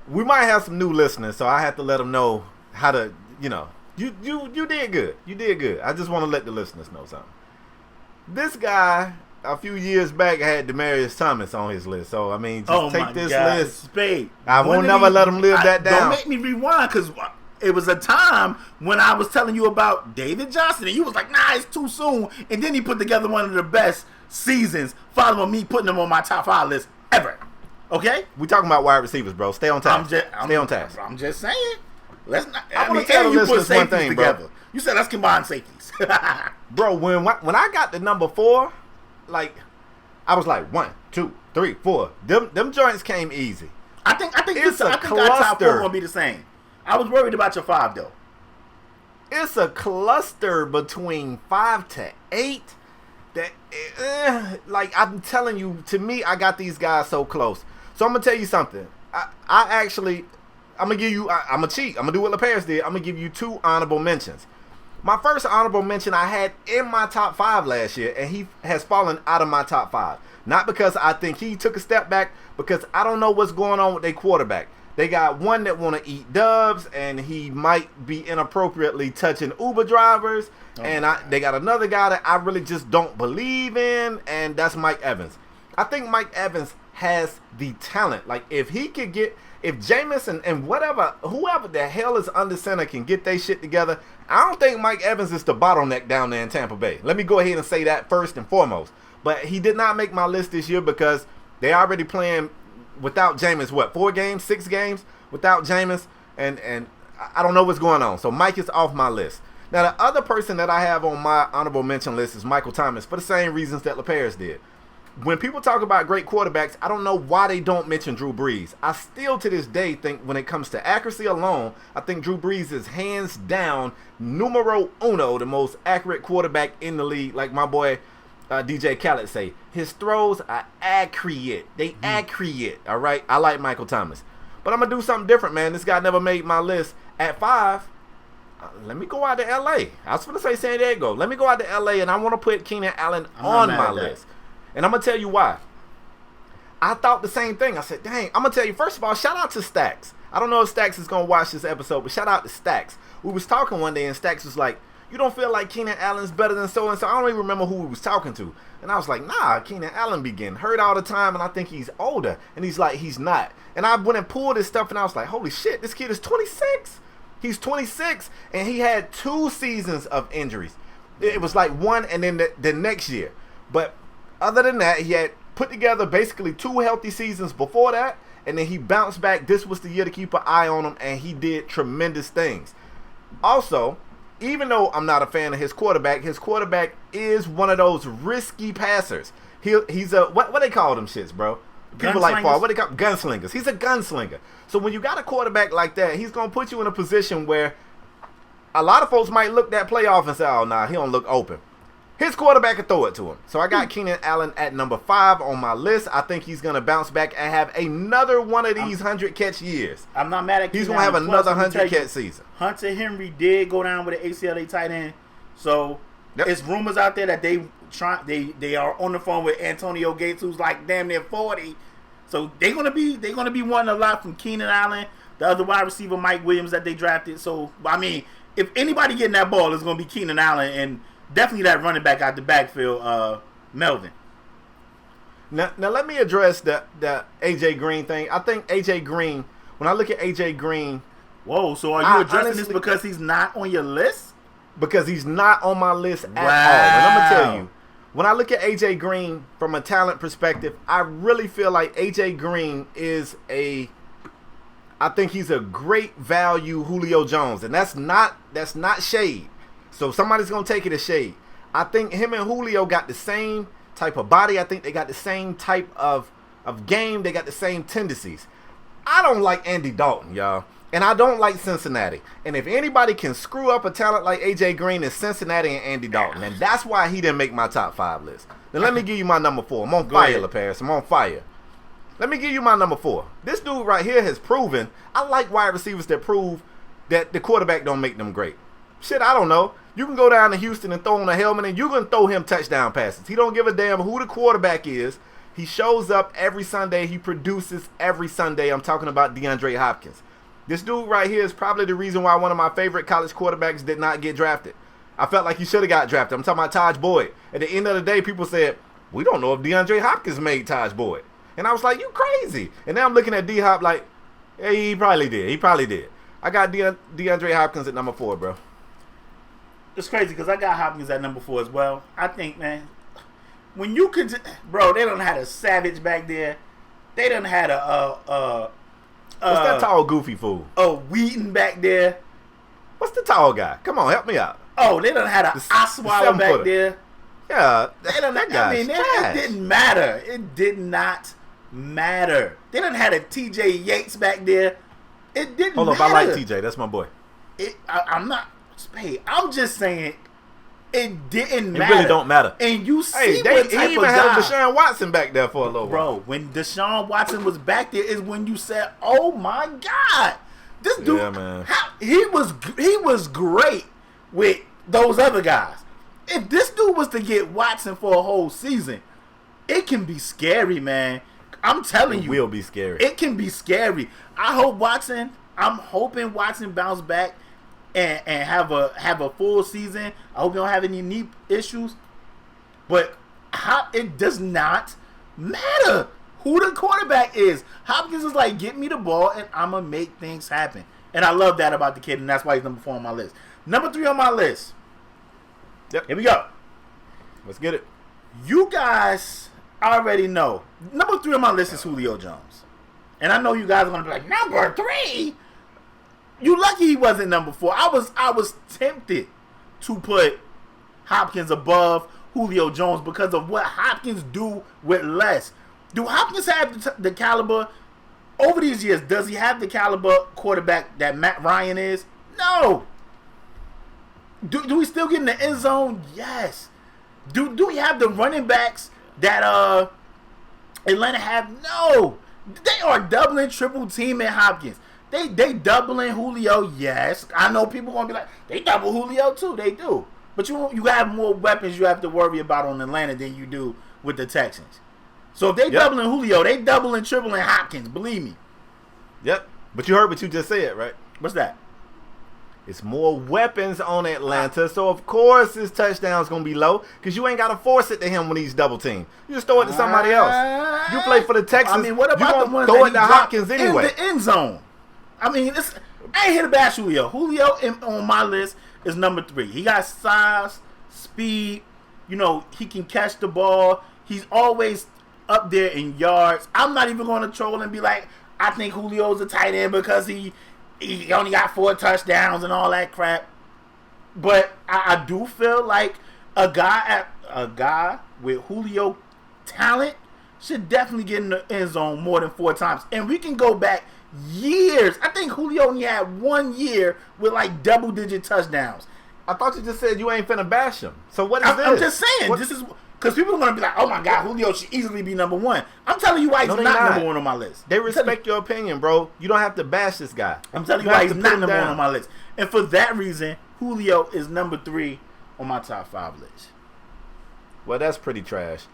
we might have some new listeners, so I have to let them know how to, you did good. You did good. I just want to let the listeners know something. This guy, a few years back, had Demaryius Thomas on his list. So, just take this list. Spade. I won't never let him live that down. Don't make me rewind, because it was a time when I was telling you about David Johnson, and you was like, nah, it's too soon. And then he put together one of the best seasons, following me putting him on my top 5 list ever. Okay? We talking about wide receivers, bro. Stay on task. Stay on task. I'm just saying. Let's not. I want to tell the listeners one thing, together. Bro. You said let's combine safeties. Bro, when I got the number 4, I was like 1, 2, 3, 4. Them joints came easy. I think our top 4 gonna be the same. I was worried about your 5 though. It's a cluster between 5 to 8. That I'm telling you, to me, I got these guys so close. So I'm gonna tell you something. I'm gonna give you. I'm gonna cheat. I'm gonna do what LaParis did. I'm gonna give you 2 honorable mentions. My first honorable mention I had in my top 5 last year, and he has fallen out of my top 5. Not because I think he took a step back, because I don't know what's going on with their quarterback. They got one that want to eat dubs, and he might be inappropriately touching Uber drivers. And they got another guy that I really just don't believe in, and that's Mike Evans. I think Mike Evans has the talent. If he could get, if Jameis and whoever the hell is under center can get their shit together, I don't think Mike Evans is the bottleneck down there in Tampa Bay. Let me go ahead and say that first and foremost. But he did not make my list this year because they already playing without Jameis, 4 games, 6 games without Jameis, and I don't know what's going on. So Mike is off my list. Now, the other person that I have on my honorable mention list is Michael Thomas for the same reasons that LaParis did. when people talk about great quarterbacks, I don't know why they don't mention Drew Brees. I still to this day think when it comes to accuracy alone, I think Drew Brees is hands down numero uno, the most accurate quarterback in the league. Like my boy DJ Khaled say, his throws are accurate. They accurate. All right. I like Michael Thomas, but I'm gonna do something different, man. This guy never made my list at 5. Let me go out to L.A. I was gonna say San Diego. Let me go out to L.A. and I want to put Keenan Allen on my list, and I'm gonna tell you why. I thought the same thing. I said, dang. I'm gonna tell you. First of all, shout out to Stacks. I don't know if Stacks is gonna watch this episode, but shout out to Stacks. We was talking one day, and Stacks was like, you don't feel like Keenan Allen's better than so-and-so? I don't even remember who we was talking to. And I was like, nah, Keenan Allen be getting hurt all the time, and I think he's older. And he's like, he's not. And I went and pulled his stuff, and I was like, holy shit, this kid is 26. He's 26, and he had 2 seasons of injuries. It was like 1 and then the next year. But other than that, he had put together basically 2 healthy seasons before that, and then he bounced back. This was the year to keep an eye on him, and he did tremendous things. Also, even though I'm not a fan of his quarterback is one of those risky passers. He's a what they call them shits, bro? People like Paul, what they call gunslingers. He's a gunslinger. So when you got a quarterback like that, he's gonna put you in a position where a lot of folks might look that play off and say, "Oh, nah, he don't look open." His quarterback can throw it to him. So I got Keenan Allen at number 5 on my list. I think he's gonna bounce back and have another one of these 100-catch years. I'm not mad at. He's gonna have another 100-catch season. Hunter Henry did go down with an ACL tight end, so it's rumors out there that they are on the phone with Antonio Gates, who's like damn near 40. So they're gonna be wanting a lot from Keenan Allen, the other wide receiver Mike Williams that they drafted. So I mean, if anybody getting that ball, it's gonna be Keenan Allen and definitely that running back out the backfield, Melvin. Now let me address the AJ Green thing. I think AJ Green. When I look at AJ Green. Whoa, so are you addressing this because he's not on your list? Because he's not on my list at all. And I'm going to tell you, when I look at AJ Green from a talent perspective, I really feel like AJ Green is I think he's a great value Julio Jones. And that's not shade. So somebody's going to take it as shade. I think him and Julio got the same type of body. I think they got the same type of game. They got the same tendencies. I don't like Andy Dalton, y'all. And I don't like Cincinnati. And if anybody can screw up a talent like AJ Green, it's Cincinnati and Andy Dalton. And that's why he didn't make my top 5 list. Then let me give you my number 4. I'm on fire, LaParis. I'm on fire. Let me give you my number 4. This dude right here has proven, I like wide receivers that prove that the quarterback don't make them great. Shit, I don't know. You can go down to Houston and throw on a helmet and you can throw him touchdown passes. He don't give a damn who the quarterback is. He shows up every Sunday. He produces every Sunday. I'm talking about DeAndre Hopkins. This dude right here is probably the reason why one of my favorite college quarterbacks did not get drafted. I felt like he should have got drafted. I'm talking about Taj Boyd. At the end of the day, people said, we don't know if DeAndre Hopkins made Taj Boyd. And I was like, you crazy. And now I'm looking at D-Hop like, hey, he probably did. He probably did. I got DeAndre Hopkins at number 4, bro. It's crazy because I got Hopkins at number 4 as well. I think, man, when you could, bro, they done had a Savage back there. They done had what's that tall, goofy fool? Oh, Wheaton back there. What's the tall guy? Come on, help me out. Oh, they done had a Osweiler back there. Yeah, they done, it didn't matter. It did not matter. They done had a TJ Yates back there. It didn't matter. Hold up, I like TJ. That's my boy. I'm not. Hey, I'm just saying it didn't matter. It really don't matter. And you see he even had Deshaun Watson back there for a little while. Bro, when Deshaun Watson was back there is when you said, oh my God. This dude, yeah, man. He was great with those other guys. If this dude was to get Watson for a whole season, it can be scary, man. I'm telling you. It will be scary. It can be scary. I'm hoping Watson bounce back and have a full season. I hope you don't have any knee issues. But it does not matter who the quarterback is. Hopkins is like, get me the ball and I'm going to make things happen. And I love that about the kid, and that's why he's number 4 on my list. Number 3 on my list. Yep. Here we go. Let's get it. You guys already know. Number 3 on my list is Julio Jones. And I know you guys are going to be like, number 3? You lucky he wasn't number 4. I was tempted to put Hopkins above Julio Jones because of what Hopkins do with less. Do Hopkins have the caliber? Over these years, does he have the caliber quarterback that Matt Ryan is? No. Do we still get in the end zone? Yes. Do we have the running backs that Atlanta have? No. They are doubling, triple teaming Hopkins. They doubling Julio, yes. I know people gonna be like, they double Julio too. They do. But you have more weapons you have to worry about on Atlanta than you do with the Texans. So if they doubling Julio, they doubling, tripling Hopkins. Believe me. Yep. But you heard what you just said, right? What's that? It's more weapons on Atlanta, so of course his touchdown's going to be low because you ain't got to force it to him when he's double teamed. You just throw it to somebody else. You play for the Texans, I mean, what about the ones throw that it to Hopkins anyway. In the end zone. I mean, I ain't here to bash Julio. Julio on my list is number 3. He got size, speed. You know, he can catch the ball. He's always up there in yards. I'm not even going to troll and be like, I think Julio's a tight end because he only got 4 touchdowns and all that crap. But I do feel like a guy with Julio talent should definitely get in the end zone more than 4 times. And we can go back years. I think Julio only had 1 year with like double-digit touchdowns. I thought you just said you ain't finna bash him. So what is this? I'm just saying. This is because people are going to be like, oh my God, Julio should easily be number 1. I'm telling you why he's not number 1 on my list. They respect your opinion, bro. You don't have to bash this guy. I'm telling you why he's not number 1 on my list. And for that reason, Julio is number 3 on my top 5 list. Well, that's pretty trash.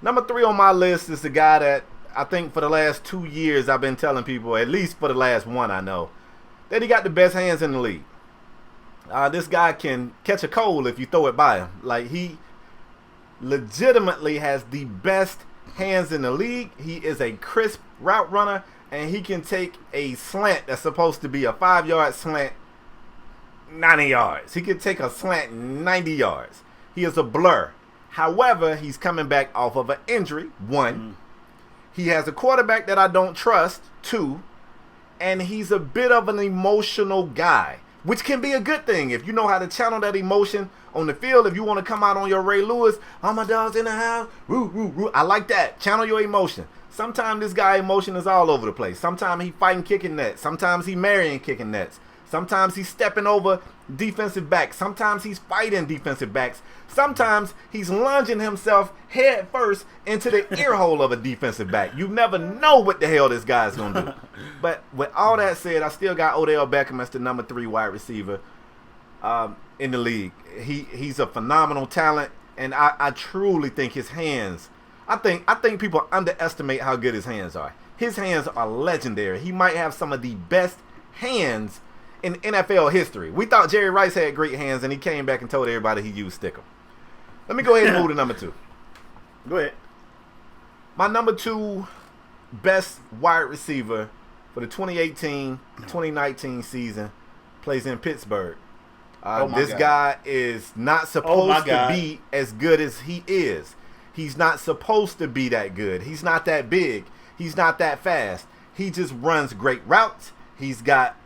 Number 3 on my list is the guy that I think for the last 2 years I've been telling people, at least for the last 1 I know, that he got the best hands in the league. This guy can catch a cold if you throw it by him. Like, he legitimately has the best hands in the league. He is a crisp route runner, and he can take a slant that's supposed to be a 5-yard slant 90 yards. He can take a slant 90 yards. He is a blur. However, he's coming back off of an injury, 1. He has a quarterback that I don't trust, 2. And he's a bit of an emotional guy, which can be a good thing if you know how to channel that emotion on the field. If you want to come out on your Ray Lewis, all my dogs in the house, woo, woo, woo. I like that. Channel your emotion. Sometimes this guy emotion is all over the place. Sometimes he fighting kicking nets. Sometimes he marrying kicking nets. Sometimes he's stepping over defensive backs. Sometimes he's fighting defensive backs. Sometimes he's lunging himself head first into the ear hole of a defensive back. You never know what the hell this guy's going to do. But with all that said, I still got Odell Beckham as the number 3 wide receiver in the league. He's a phenomenal talent, and I truly think his hands, I think people underestimate how good his hands are. His hands are legendary. He might have some of the best hands in NFL history. We thought Jerry Rice had great hands, and he came back and told everybody he used stickum. Let me go ahead and move to number 2. Go ahead. My number 2 best wide receiver for the 2018-2019 season plays in Pittsburgh. This guy is not supposed to be as good as he is. He's not supposed to be that good. He's not that big. He's not that fast. He just runs great routes. He's got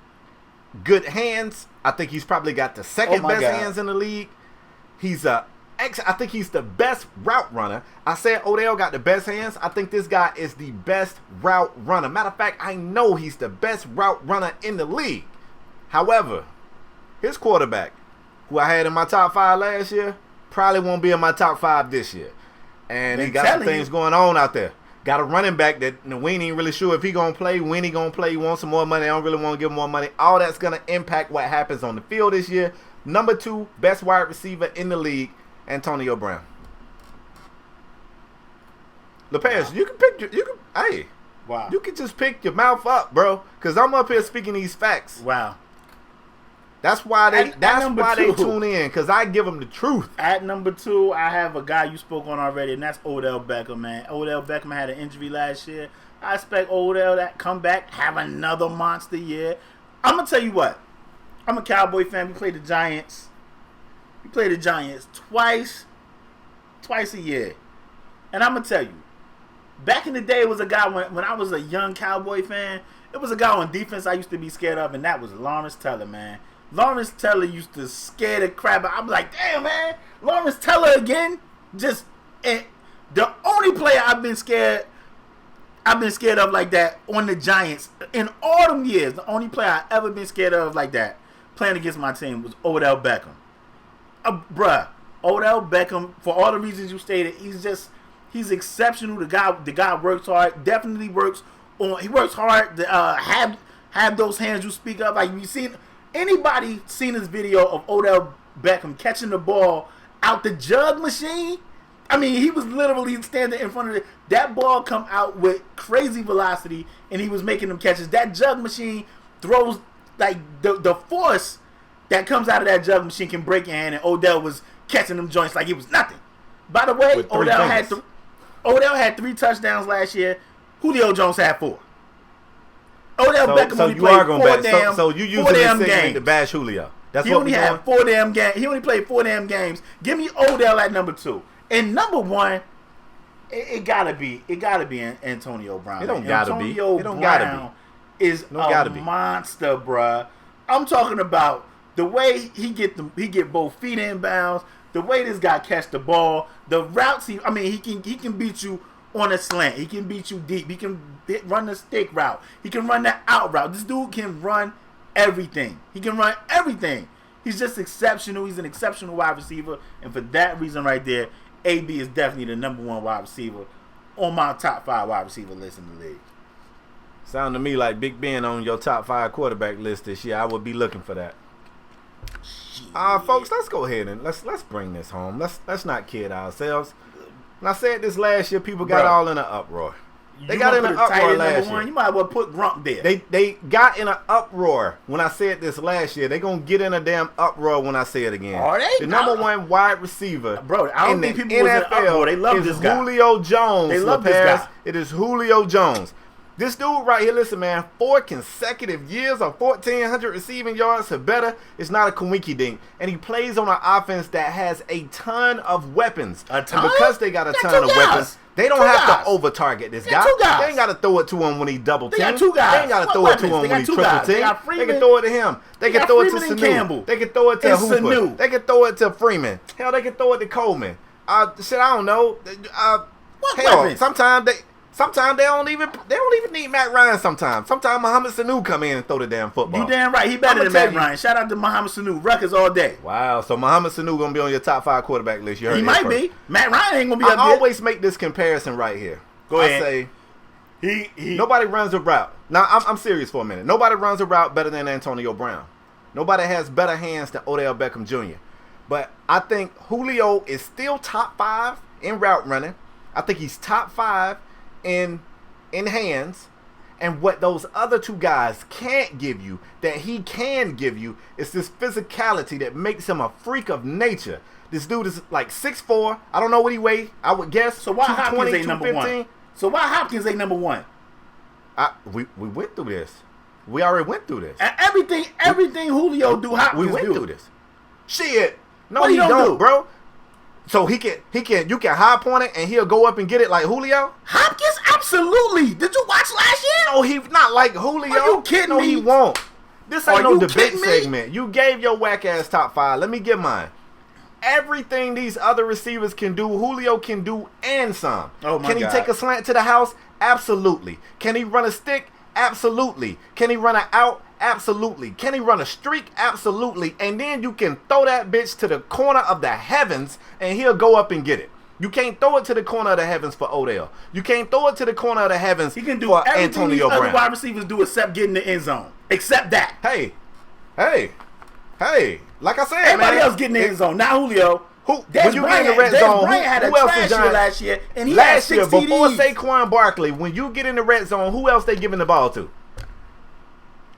good hands. I think he's probably got the second best hands in the league. I think he's the best route runner. I said Odell got the best hands. I think this guy is the best route runner. Matter of fact, I know he's the best route runner in the league. However, his quarterback, who I had in my top 5 last year, probably won't be in my top 5 this year. And he got some things going on out there. Got a running back that we ain't really sure if he going to play, when he going to play. He wants some more money. I don't really want to give him more money. All that's going to impact what happens on the field this year. Number 2, best wide receiver in the league, Antonio Brown. Lopez, you can pick you can just pick your mouth up, bro, because I'm up here speaking these facts. Wow. That's why they tune in, because I give them the truth. At number 2, I have a guy you spoke on already, and that's Odell Beckham, man. Odell Beckham had an injury last year. I expect Odell to come back, have another monster year. I'm going to tell you what. I'm a Cowboy fan. We play the Giants. We play the Giants twice a year. And I'm going to tell you, back in the day, it was a guy, when I was a young Cowboy fan, it was a guy on defense I used to be scared of, and that was Lawrence Taylor, man. Lawrence Taylor used to scare the crap out. I'm like, damn, man, Lawrence Taylor again? And the only player I've been scared of like that on the Giants in all them years. The only player I ever been scared of like that playing against my team was Odell Beckham. Bruh, Odell Beckham, for all the reasons you stated, he's exceptional. The guy works hard. Definitely works hard to have those hands you speak of. Like, you seen anybody seen this video of Odell Beckham catching the ball out the jug machine? I mean, he was literally standing in front of it. That ball come out with crazy velocity, and he was making them catches. That jug machine throws, like, the force that comes out of that jug machine can break your hand, and Odell was catching them joints like it was nothing. By the way, Odell had 3 touchdowns last year. Julio Jones had 4. Odell Beckham only played 4 damn So you using this segment to bash Julio. That's he what only had 4 damn games. He only played 4 damn games. Give me Odell at number 2. And number 1, it gotta be Antonio Brown. It don't gotta be. Antonio Brown is a monster, bruh. I'm talking about the way he get both feet in bounds, the way this guy catch the ball, the routes he can beat you on a slant. He can beat you deep. He can run the stick route. He can run the out route. This dude can run everything. He's just exceptional. He's an exceptional wide receiver, and for that reason right there, AB is definitely the number 1 wide receiver on my top 5 wide receiver list in the league. Sound to me like Big Ben on your top 5 quarterback list this year. I would be looking for that. Folks, let's go ahead and let's bring this home. Let's not kid ourselves. When I said this last year, people got all in an uproar. They got in an uproar last year. You might as well put Grump there. They got in an uproar when I said this last year. They gonna get in a damn uproar when I say it again. Are they? The number 1 wide receiver, bro. I don't think people was in an uproar. They love this guy. Julio Jones. They love this guy. It is Julio Jones. This dude right here, listen, man, 4 consecutive years of 1,400 receiving yards or better. It's not a coinky dink. And he plays on an offense that has a ton of weapons. A ton? And because they got a ton of weapons, they don't have to over-target this guy. They ain't got to throw it to him when he double-team. They got 2 guys. They ain't got to throw it to him when he triple-team. They can throw it to him. They can throw it to Sanu. They can throw it to Hooper. They can throw it to Freeman. Hell, they can throw it to Coleman. I don't know. Sometimes they don't even need Matt Ryan. Sometimes Mohamed Sanu come in and throw the damn football. You damn right. He better than Matt Ryan. Shout out to Mohamed Sanu. Rutgers all day. Wow. So Mohamed Sanu gonna be on your top 5 quarterback list. You heard he might be. Matt Ryan ain't gonna be up there. I always make this comparison right here. Go ahead. I say nobody runs a route. Now I'm serious for a minute. Nobody runs a route better than Antonio Brown. Nobody has better hands than Odell Beckham Jr. But I think Julio is still top 5 in route running. I think he's top 5 in hands, and what those other 2 guys can't give you that he can give you is this physicality that makes him a freak of nature. This dude is like 6'4". I don't know what he weighs. I would guess. So why Hopkins ain't number 1? So why Hopkins ain't number 1? We went through this. We already went through this. And everything Julio do, Hopkins we went do. through this. Shit. No, he don't, bro. So you can high point it and he'll go up and get it like Julio? Hopkins, absolutely. Did you watch last year? No, he's not like Julio. Are you kidding me? No, he won't. This ain't no debate segment. You gave your whack ass top 5. Let me get mine. Everything these other receivers can do, Julio can do and some. Oh my God. Can he take a slant to the house? Absolutely. Can he run a stick? Absolutely. Can he run an out? Absolutely. Can he run a streak? Absolutely. And then you can throw that bitch to the corner of the heavens and he'll go up and get it. You can't throw it to the corner of the heavens for Odell. You can't throw it to the corner of the heavens he can do for everything Antonio these Brown. other wide receivers do except get in the end zone. Except that. Hey. Like I said, everybody else getting in the end zone. Not Julio. When you get in the red zone, Bryant had who a else trash is year last year, and he had 6 TDs. Before Saquon Barkley, when you get in the red zone, who else they giving the ball to?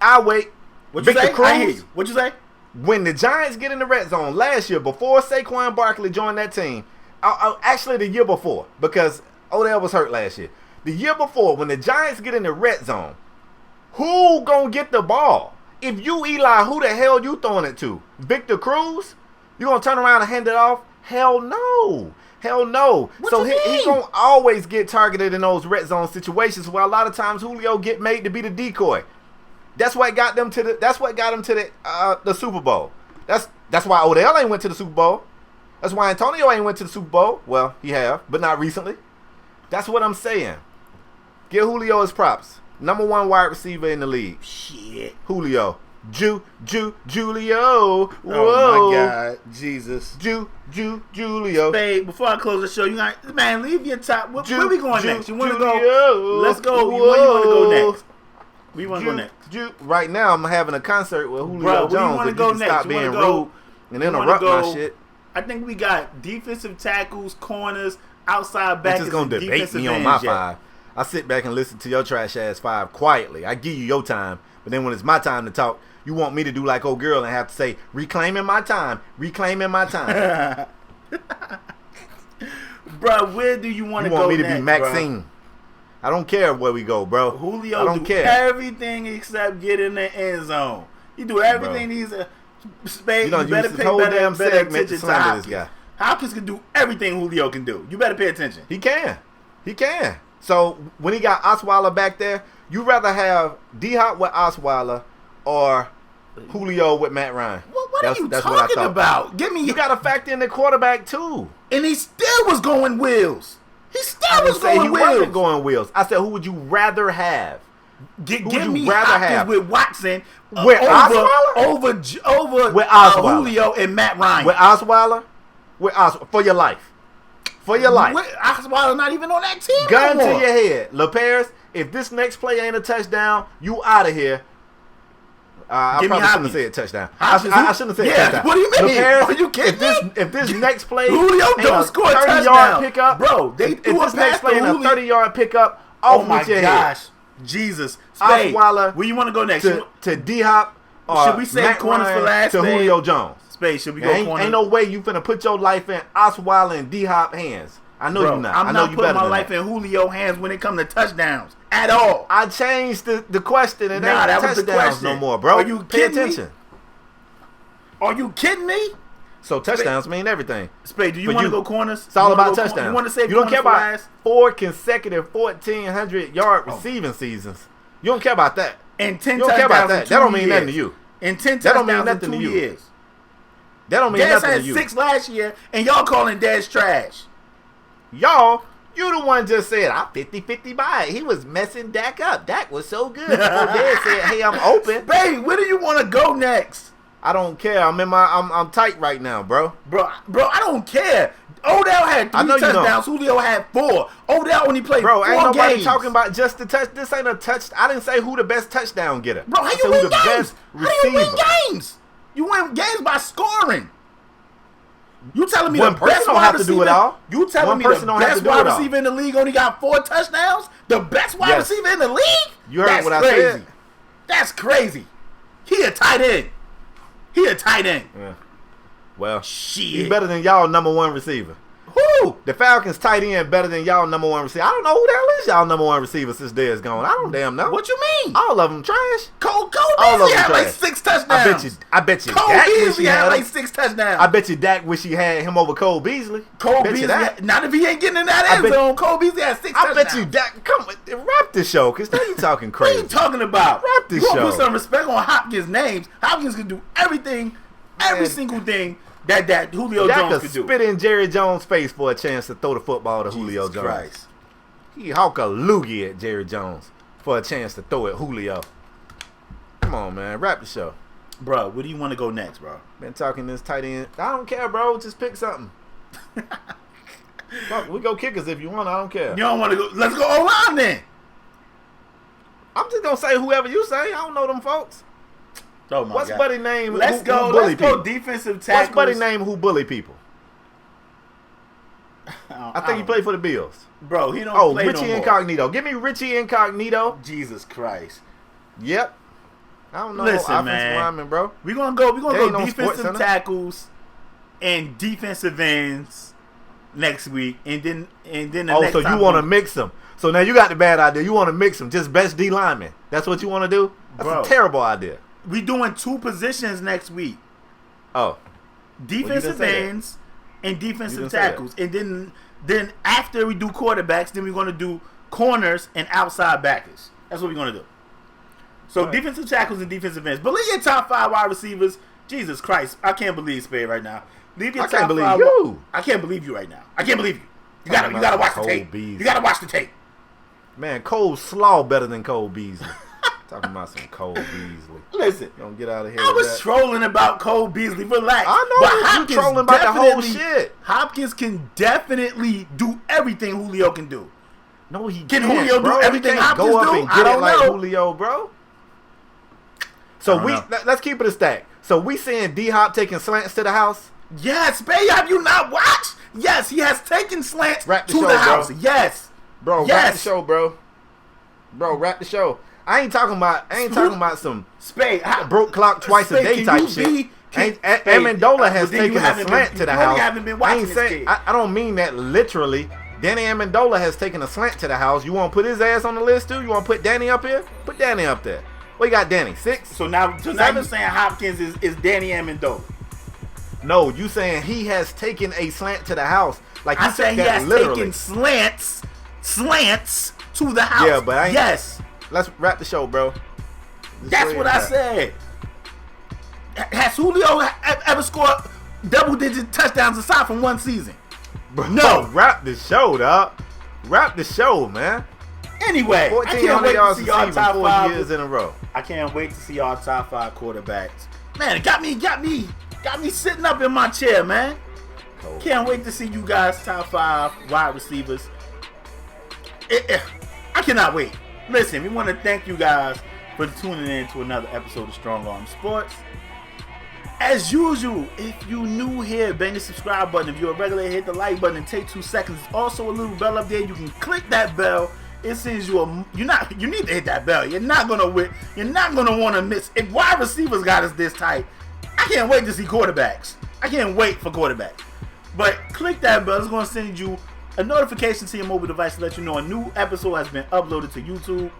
I wait. What you Victor say? Cruz. I hear you. What you say? When the Giants get in the red zone last year, before Saquon Barkley joined that team, actually the year before, because Odell was hurt last year. The year before, when the Giants get in the red zone, who gonna get the ball? If you Eli, who the hell you throwing it to? Victor Cruz? You gonna turn around and hand it off? Hell no. So he gonna always get targeted in those red zone situations where a lot of times Julio get made to be the decoy. That's what got him to the Super Bowl. That's why Odell ain't went to the Super Bowl. That's why Antonio ain't went to the Super Bowl. Well, he have, but not recently. That's what I'm saying. Give Julio his props. Number 1 wide receiver in the league. Shit. Julio. Julio. Whoa. Oh, my God. Jesus. Julio. Babe, before I close the show, you got, man, leave your top. Where we going next? You want to Julio. go? Let's go. Where you want to go next? Where you want to go next? Right now, I'm having a concert with Julio Bro, Jones. where you want to go next? Stop being rude and interrupt my shit. I think we got defensive tackles, corners, outside backers. You're just going to debate me on my 5. I sit back and listen to your trash ass 5 quietly. I give you your time, but then when it's my time to talk, you want me to do like old girl and have to say, reclaiming my time. Bro, where do you want to go next? You want me to be Maxine. Bro? I don't care where we go, bro. Julio I don't care. Everything except get in the end zone. You do everything he's a spade. You better pay better attention to Hopkins. Hopkins can do everything Julio can do. You better pay attention. He can. So when he got Osweiler back there, you rather have D-Hop with Osweiler or Julio with Matt Ryan? What are you talking about? You got to factor in the quarterback too. And he still was going wheels. He wasn't going wheels. I said, who would you rather have? Give me Hopkins with Watson with Osweiler over with Osweiler. Julio and Matt Ryan with Osweiler for your life. Osweiler not even on that team. Gun to your head, LaParis. If this next play ain't a touchdown, you out of here. I probably shouldn't have said touchdown. I shouldn't have said touchdown. What do you mean? LaParis, Are you kidding me? If this next play Julio don't score a 30-yard pickup, bro. If this next play ain't a 30-yard pickup, off with your head. Jesus. Osweiler. Where you want to go next? To D-Hop or should we say Matt corners Ryan for last? To Julio Jones. Space. Should we go corners? Ain't no way you finna put your life in Osweiler and D-Hop hands. I know you're not. I'm not putting my life in Julio hands when it comes to touchdowns at all. I changed the question. It ain't touchdowns no more, bro. Are you kidding me? Are you kidding me? So touchdowns mean everything. Spade, do you want to go corners? It's all about touchdowns. You want to say you don't care about 4 consecutive 1,400-yard receiving seasons. You don't care about that. And 10 you don't care about that. That don't mean nothing to you. And 10 touchdowns in 2 years. That don't mean nothing to you. Dez had 6 last year, and y'all calling Dez trash. Y'all, you the one just said, I'm 50-50 by it. He was messing Dak up. Dak was so good. Before Dez said, hey, I'm open. Babe, where do you want to go next? I don't care. I'm tight right now, bro. Bro, I don't care. Odell had 3 touchdowns. Julio had 4. Odell only played 4 games. Bro, ain't nobody talking about just the touch. This ain't a touch. I didn't say who the best touchdown getter. Bro, how you win games? How do you win games? You win games by scoring. You telling me one the person best don't wide have to receiver? do it all. You telling me the best wide receiver in the league only got 4 touchdowns? The best wide receiver in the league? You heard what I said. That's crazy. He a tight end. Yeah. Well, shit. He's better than y'all number 1 receiver. Who? The Falcons tight end better than y'all number 1 receiver. I don't know who the hell is y'all number 1 receiver since Dez gone. I don't damn know. What you mean? All of them trash. Cole Beasley had like 6 touchdowns. I bet you Cole Dak Beasley had like 6 touchdowns. I bet you Dak wish he had him over Cole Beasley. Cole Beasley, not if he ain't getting in that end zone. Cole Beasley had 6 touchdowns. I bet you Dak, come wrap the show, because now you talking crazy. What are you talking about? Wrap the show. You put some respect on Hopkins' names. Hopkins can do everything, every single thing that Julio Jones could do. Spit in Jerry Jones' face for a chance to throw the football to Julio Jones. Christ. He hawk a loogie at Jerry Jones for a chance to throw at Julio. Come on, man. Wrap the show. Bro, where do you want to go next, bro? Been talking this tight end. I don't care, bro. Just pick something. Fuck, we go kickers if you want. I don't care. You don't want to go. Let's go O-line then. I'm just going to say whoever you say. I don't know them folks. Oh my What's God. Buddy name? Let's go defensive tackles. What's Buddy name who bully people? I think he played for the Bills. Bro, he don't play Richie no more. Incognito. Give me Richie Incognito. Jesus Christ. Yep. I don't know. Listen, offensive man. lineman, bro. We're gonna go no defensive tackles and defensive ends next week, and then the next so you want to mix them? So now you got the bad idea. You want to mix them? Just best D lineman. That's what you want to do? That's a terrible idea. We doing 2 positions next week. Oh, defensive ends and defensive tackles, and then after we do quarterbacks, then we're gonna do corners and outside backers. That's what we're gonna do. So defensive tackles and defensive ends. But look at your top 5 wide receivers. Jesus Christ, I can't believe Spade right now. Leave your I can't top believe five. you. I can't believe you right now. I can't believe you. You gotta watch the tape. You gotta watch the tape. Man, Cole Slaw better than Cole Beasley. Talking about some Cole Beasley. Listen, don't get out of here. I was trolling about Cole Beasley. Relax. I know you trolling about the whole shit. Hopkins can definitely do everything Julio can do. No, he can. Can't, Julio bro. do everything he can't Hopkins go up do? and get it like Julio, bro. So let's keep it a stack. So we seeing D-Hop taking slants to the house? Yes, babe. Have you not watched? Yes, he has taken slants to the house. Bro. Yes. Bro, yes. Wrap the show, bro. Bro, wrap the show. I ain't talking about some Spade broke clock twice a day type shit. Amendola has taken a slant to the house. I don't mean that literally. Danny Amendola has taken a slant to the house. You want to put his ass on the list too? You want to put Danny up here? Put Danny up there. What you got, Danny? 6? So now you're saying Hopkins is Danny Amendola. No, you saying he has taken a slant to the house. Like I said he has taken slants to the house. Yeah, but yes. Let's wrap the show, bro. That's what I said. Has Julio ever scored double-digit touchdowns aside from one season? Bro, no. Wrap the show, dog. Wrap the show, man. Anyway, 1,400 yards receiving 4 years in a row. I can't wait to see our top 5 quarterbacks. Man, it got me sitting up in my chair, man. Cold. Can't wait to see you guys top 5 wide receivers. I cannot wait. Listen, we want to thank you guys for tuning in to another episode of Strong Arm Sports. As usual, if you new here, bang the subscribe button. If you're a regular, hit the like button and take 2 seconds. There's also a little bell up there. You can click that bell. It sends you you need to hit that bell. You're not gonna want to miss. If wide receivers got us this tight, I can't wait to see quarterbacks. I can't wait for quarterbacks. But click that bell. It's gonna send you a notification to your mobile device to let you know a new episode has been uploaded to YouTube.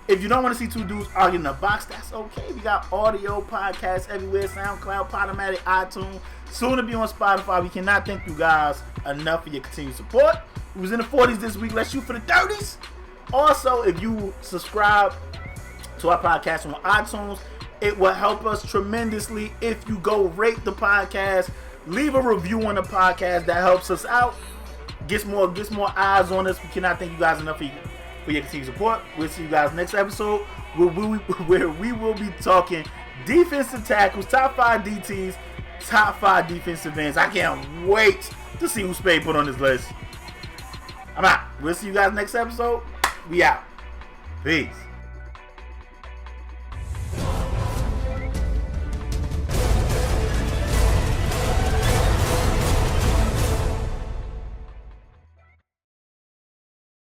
If you don't want to see 2 dudes arguing in a box, that's okay. We got audio podcasts everywhere. SoundCloud, UPodOmatic, iTunes. Soon to be on Spotify. We cannot thank you guys enough for your continued support. We was in the 40s this week. Let's shoot for the 30s. Also, if you subscribe to our podcast on iTunes, it will help us tremendously if you go rate the podcast, leave a review on the podcast. That helps us out. Gets more eyes on us. We cannot thank you guys enough for your continued support. We'll see you guys next episode where we will be talking defensive tackles, top 5 DTs, top 5 defensive ends. I can't wait to see who Spade put on this list. I'm out. We'll see you guys next episode. We out. Peace.